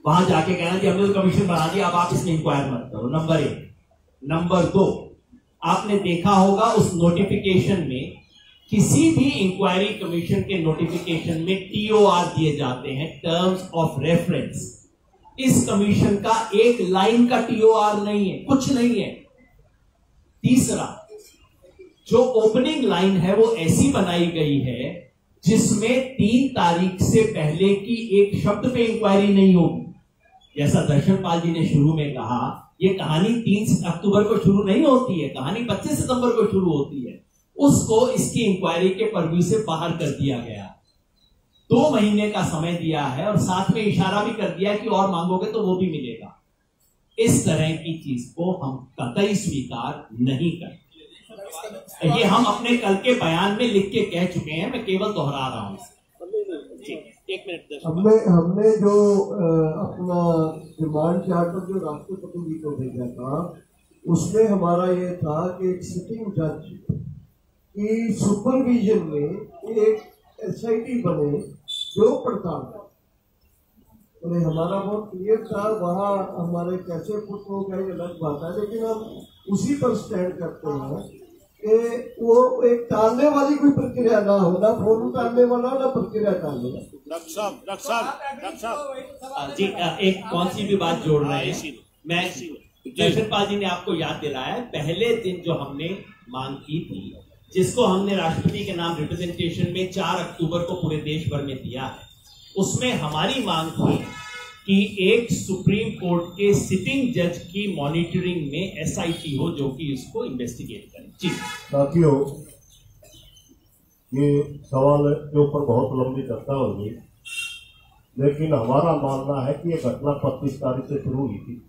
वहां जाके कहना कि हमने तो कमीशन बना दिया, अब आप इसमें इंक्वायर मत करो। नंबर 1। नंबर 2, आपने देखा होगा उस नोटिफिकेशन में, किसी भी इंक्वायरी कमीशन के नोटिफिकेशन में TOR दिए जाते हैं, टर्म्स ऑफ रेफरेंस। इस कमीशन का एक लाइन का TOR नहीं है, कुछ नहीं है। तीसरा, जो ओपनिंग लाइन है वो ऐसी बनाई गई है जिसमें 3 तारीख से पहले की एक शब्द पे इंक्वायरी नहीं होगी। जैसा दर्शनपाल जी ने शुरू में कहा, ये कहानी 3 अक्टूबर को शुरू नहीं होती है, कहानी 25 सितंबर को शुरू होती है। उसको इसकी इंक्वायरी के पर्व्यू से बाहर कर दिया गया। 2 महीने का समय दिया है और साथ में इशारा भी कर दिया कि और मांगोगे तो वो भी मिलेगा। इस तरह की चीज को हम कतई स्वीकार नहीं करते। ये हम अपने कल के बयान में लिख के कह चुके हैं, मैं केवल दोहरा रहा हूं। 1 मिनट। हमने जो अपना डिमांड चार्टर जो राष्ट्रपति जी को भेजा था, उसमें हमारा ये था कि एक सिटिंग जज की सुपरविजन में एक SIT बने जो पड़ताल करे। तो हमारा बहुत क्लियर था। वहाँ हमारे कैसे पुट हो गए अलग बात है, लेकिन हम उसी पर स्टैंड करते हैं कि वो एक टालने वाली कोई प्रक्रिया ना हो, ना फोन टालने वाला, ना प्रक्रिया टालने वाला। डॉक्टर साहब जी, एक कौन सी भी बात जोड़ रहे हैं। मैं दर्शनपाल जी ने आपको याद दिलाया, पहले दिन जो हमने मांग की थी, जिसको हमने राष्ट्रपति के नाम रिप्रेजेंटेशन में 4 अक्टूबर को पूरे देश भर में दिया है, उसमें हमारी मांग थी कि एक सुप्रीम कोर्ट के सिटिंग जज की मॉनिटरिंग में SIT हो जो कि इसको इन्वेस्टिगेट करे। जी साथियों, ये सवाल के ऊपर बहुत लंबी चर्चा होगी, लेकिन हमारा मानना है कि ये घटना 25 तारीख से शुरू हुई थी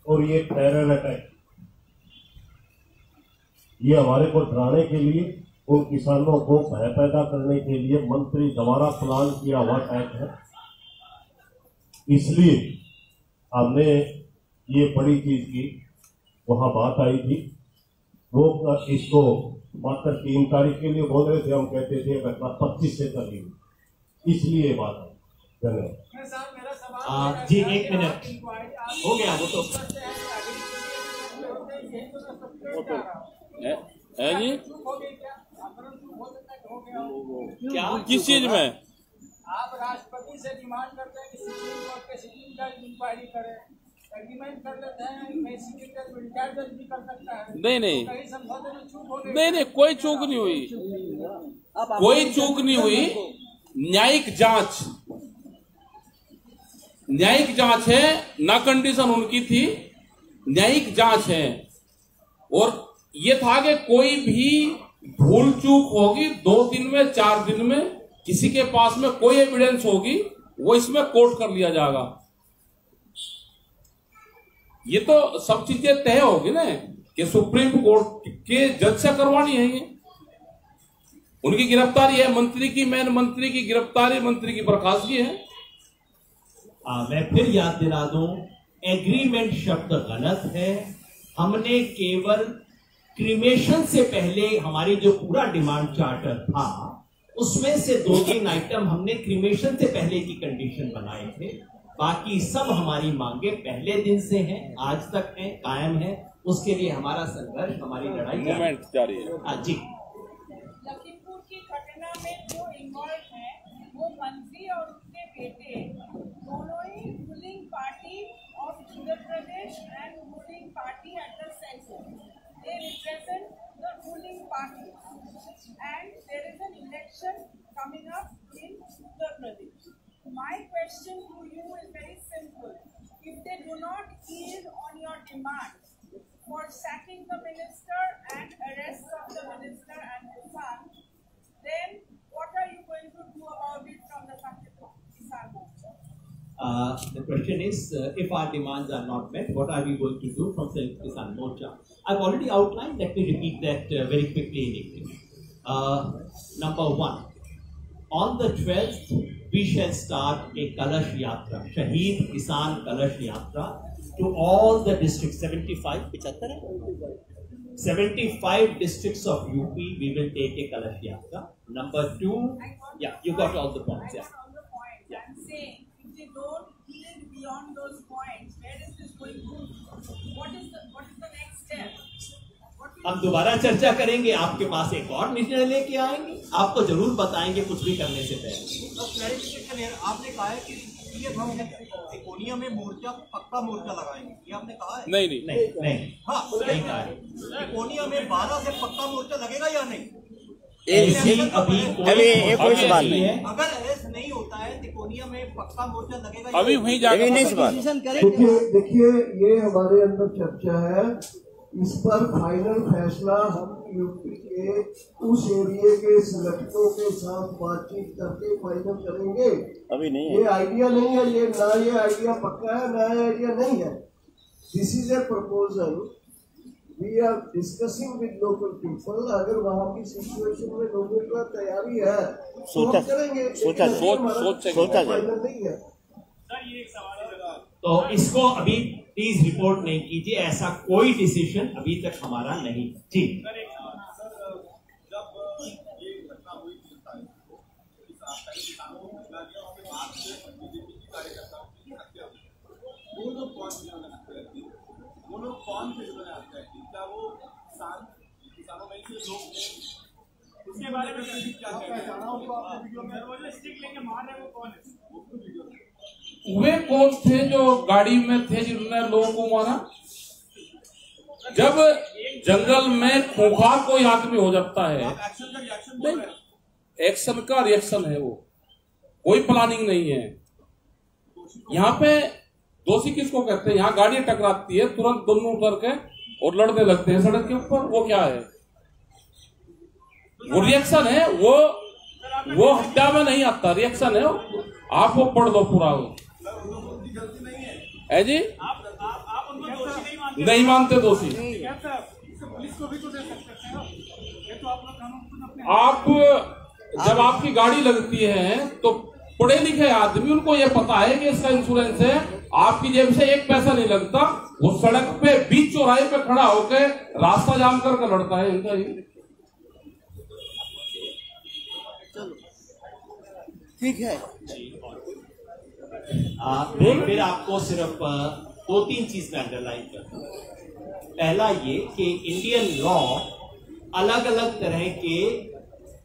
और ये टेरर अटैक, ये हमारे को डराने के लिए उन किसानों को भय पैदा करने के लिए मंत्री द्वारा प्लान किया हुआ टैग है। इसलिए हमने ये बड़ी चीज की, वहां बात आई थी, लोग इसको मात्र 3 तारीख के लिए बोल रहे थे, हम कहते थे घटना 25 से चली, इसलिए बात है। धन्यवाद। जी 1 मिनट हो गया, वो तो है जी। क्या किस चीज में? आप राष्ट्रपति से डिमांड करते हैं कि सुप्रीम कोर्ट के सिटिंग जज इंक्वायरी करे, एग्रीमेंट कर लेते हैं, सिटिंग जज रिटायर्ड जज भी कर सकता है। नहीं कहीं समझौते में चूक हो गई। नहीं, कोई चूक नहीं हुई, कोई चूक नहीं हुई। न्यायिक जांच है ना, कंडीशन उनकी थी, न्यायिक जांच है। और ये था कि कोई भी भूल चूक होगी 2 दिन में 4 दिन में किसी के पास में कोई एविडेंस होगी, वो इसमें कोर्ट कर लिया जाएगा। ये तो सब चीजें तय होगी ना कि सुप्रीम कोर्ट के जज से करवानी है। ये उनकी गिरफ्तारी है, मंत्री की, मेन मंत्री की गिरफ्तारी, मंत्री की बर्खास्तगी है। मैं फिर याद दिला दूं, एग्रीमेंट शब्द गलत है। हमने केवल क्रिमेशन से पहले हमारी जो पूरा डिमांड चार्टर था उसमें से 2-3 आइटम हमने क्रिमेशन से पहले की कंडीशन बनाए थे। बाकी सब हमारी मांगे पहले दिन से हैं, आज तक हैं, कायम है। उसके लिए हमारा संघर्ष, हमारी लड़ाई जारी है। जी। लखीमपुर की घटना में जो इन्वॉल्व है वो मंत्री और उसके बेटे दोनों ही ruling party of Uttar Pradesh and ruling party at the centre. They represent the ruling party and there is an election coming up in Uttar Pradesh. My question to you is very simple. If they do not yield on your demand for sacking the minister and arrest of the minister and his son, then what are you going to do about it from the Kisan Morcha? The question is, if our demands are not met, what are we going to do from Sanयुक्त Kisan Morcha? I've already outlined. Let me repeat that very quickly in English. Number 1, on the 12th, we shall start a Kalash Yatra, Shaheed Kisan Kalash Yatra, to all the districts, 75 districts of UP. We will take a Kalash Yatra. Number 2, yeah, you got all the points. Yeah. I'm saying, if they don't yield beyond those points, where is this going to? What is the next step? हम दोबारा चर्चा करेंगे, आपके पास एक और निर्णय लेके आएंगे, आपको जरूर बताएंगे कुछ भी करने से पहले। तो क्लैरिफिकेशन है, आपने कहा है कि ये हम तिकोनिया में मोर्चा, पक्का मोर्चा लगाएंगे, ये आपने कहा है? नहीं। हाँ, नहीं कहा है। तिकोनिया में 12 से पक्का मोर्चा लगेगा या नहीं? अभी कोई सवाल नहीं है। अगर ऐसा नहीं होता है तिकोनिया में पक्का मोर्चा लगेगा, अभी वहीं जाकर नहीं सवाल। देखिए ये हमारे अंदर चर्चा है, इस पर फाइनल फैसला हम यूपी के उस एरिया के संगठनों के साथ बातचीत करके फाइनल करेंगे। अभी नहीं है, ये आइडिया नहीं है, ये आइडिया पक्का है, ना ये आइडिया नहीं है। This is a proposal, we are discussing with local people. अगर वहाँ की सिचुएशन में लोगों का तैयारी है तो हम करेंगे, सोचा नहीं है। तो इसको अभी प्लीज रिपोर्ट नहीं कीजिए, ऐसा कोई डिसीजन अभी तक हमारा नहीं। जी उसके बारे में क्या स्टिक लेके मार रहे, वो कौन है? वे कौन थे जो गाड़ी में थे जिन्होंने लोगों को मारा? जब जंगल में खूंखार कोई आदमी हो जाता है, एक्शन का रिएक्शन है, वो कोई प्लानिंग नहीं है। यहाँ पे दोषी किसको कहते हैं? यहाँ गाड़ी टकराती है, तुरंत दोनों उतर के और लड़ने लगते हैं सड़क के ऊपर। वो क्या है? वो रिएक्शन है, वो हत्या में नहीं आता, रिएक्शन है। आप वो पढ़ दो पूरा, वो है जी। आप उनको दोषी नहीं मानते दोषी। पुलिस उसको भी तो दे सकते थे। ये तो आप लोग कानून अपने आप जब आपकी गाड़ी लगती है तो पढ़े लिखे आदमी, उनको ये पता है कि इसका इंश्योरेंस है, आपकी जेब से एक पैसा नहीं लगता। वो सड़क पे बीच चौराहे पे खड़ा होकर रास्ता जाम करके लड़ता है इनका ही। ठीक है। फिर आपको सिर्फ 2-3 चीज में अंडरलाइन करता हूं। पहला ये कि इंडियन लॉ अलग अलग तरह के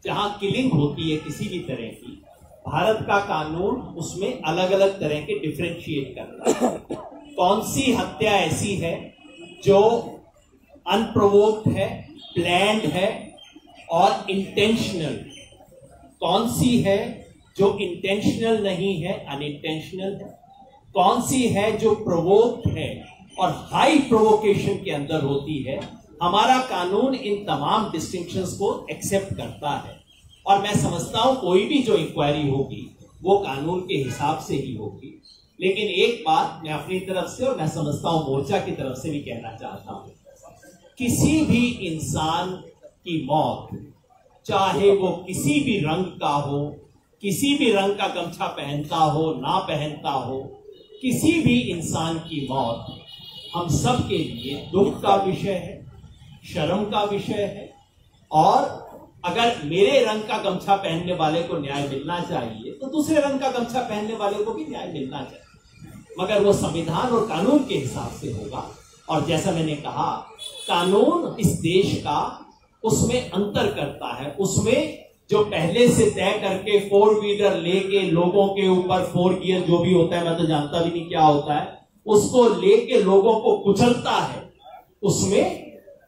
जहां किलिंग होती है किसी भी तरह की, भारत का कानून उसमें अलग अलग तरह के डिफरेंशिएट करता है। कौन सी हत्या ऐसी है जो अनप्रोवोक्ड है, प्लान्ड है और इंटेंशनल, कौन सी है जो इंटेंशनल नहीं है, अनइंटेंशनल है, कौन सी है जो प्रोवोक्ड है और हाई प्रोवोकेशन के अंदर होती है। हमारा कानून इन तमाम डिस्टिंक्शंस को एक्सेप्ट करता है और मैं समझता हूं कोई भी जो इंक्वायरी होगी वो कानून के हिसाब से ही होगी। लेकिन एक बात मैं अपनी तरफ से और मैं समझता हूं मोर्चा की तरफ से भी कहना चाहता हूं, किसी भी इंसान की मौत, चाहे वो किसी भी रंग का हो, किसी भी रंग का गमछा पहनता हो ना पहनता हो, किसी भी इंसान की मौत हम सब के लिए दुख का विषय है, शर्म का विषय है। और अगर मेरे रंग का गमछा पहनने वाले को न्याय मिलना चाहिए तो दूसरे रंग का गमछा पहनने वाले को भी न्याय मिलना चाहिए, मगर वो संविधान और कानून के हिसाब से होगा। और जैसा मैंने कहा, कानून इस देश का उसमें अंतर करता है। उसमें जो पहले से तय करके 4 व्हीलर लेके लोगों के ऊपर 4 गियर जो भी होता है, मैं तो जानता भी नहीं क्या होता है, उसको लेके लोगों को कुचलता है उसमें,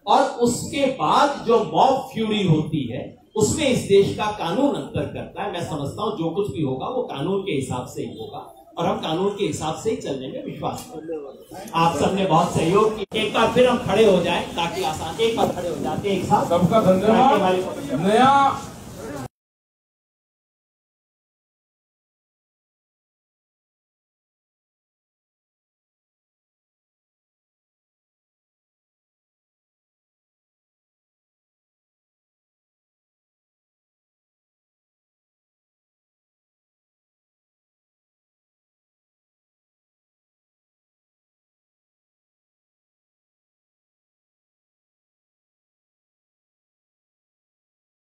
और उसके बाद जो मॉब फ्यूरी होती है उसमें इस देश का कानून अंतर करता है। मैं समझता हूं जो कुछ भी होगा वो कानून के हिसाब से ही होगा और हम कानून के हिसाब से ही चलने में विश्वास करते हैं। आप सबने बहुत सहयोग किया। एक बार फिर हम खड़े हो जाएं ताकि आसान, एक बार खड़े हो जाते हैं एक साथ। सबका धन्यवाद। नया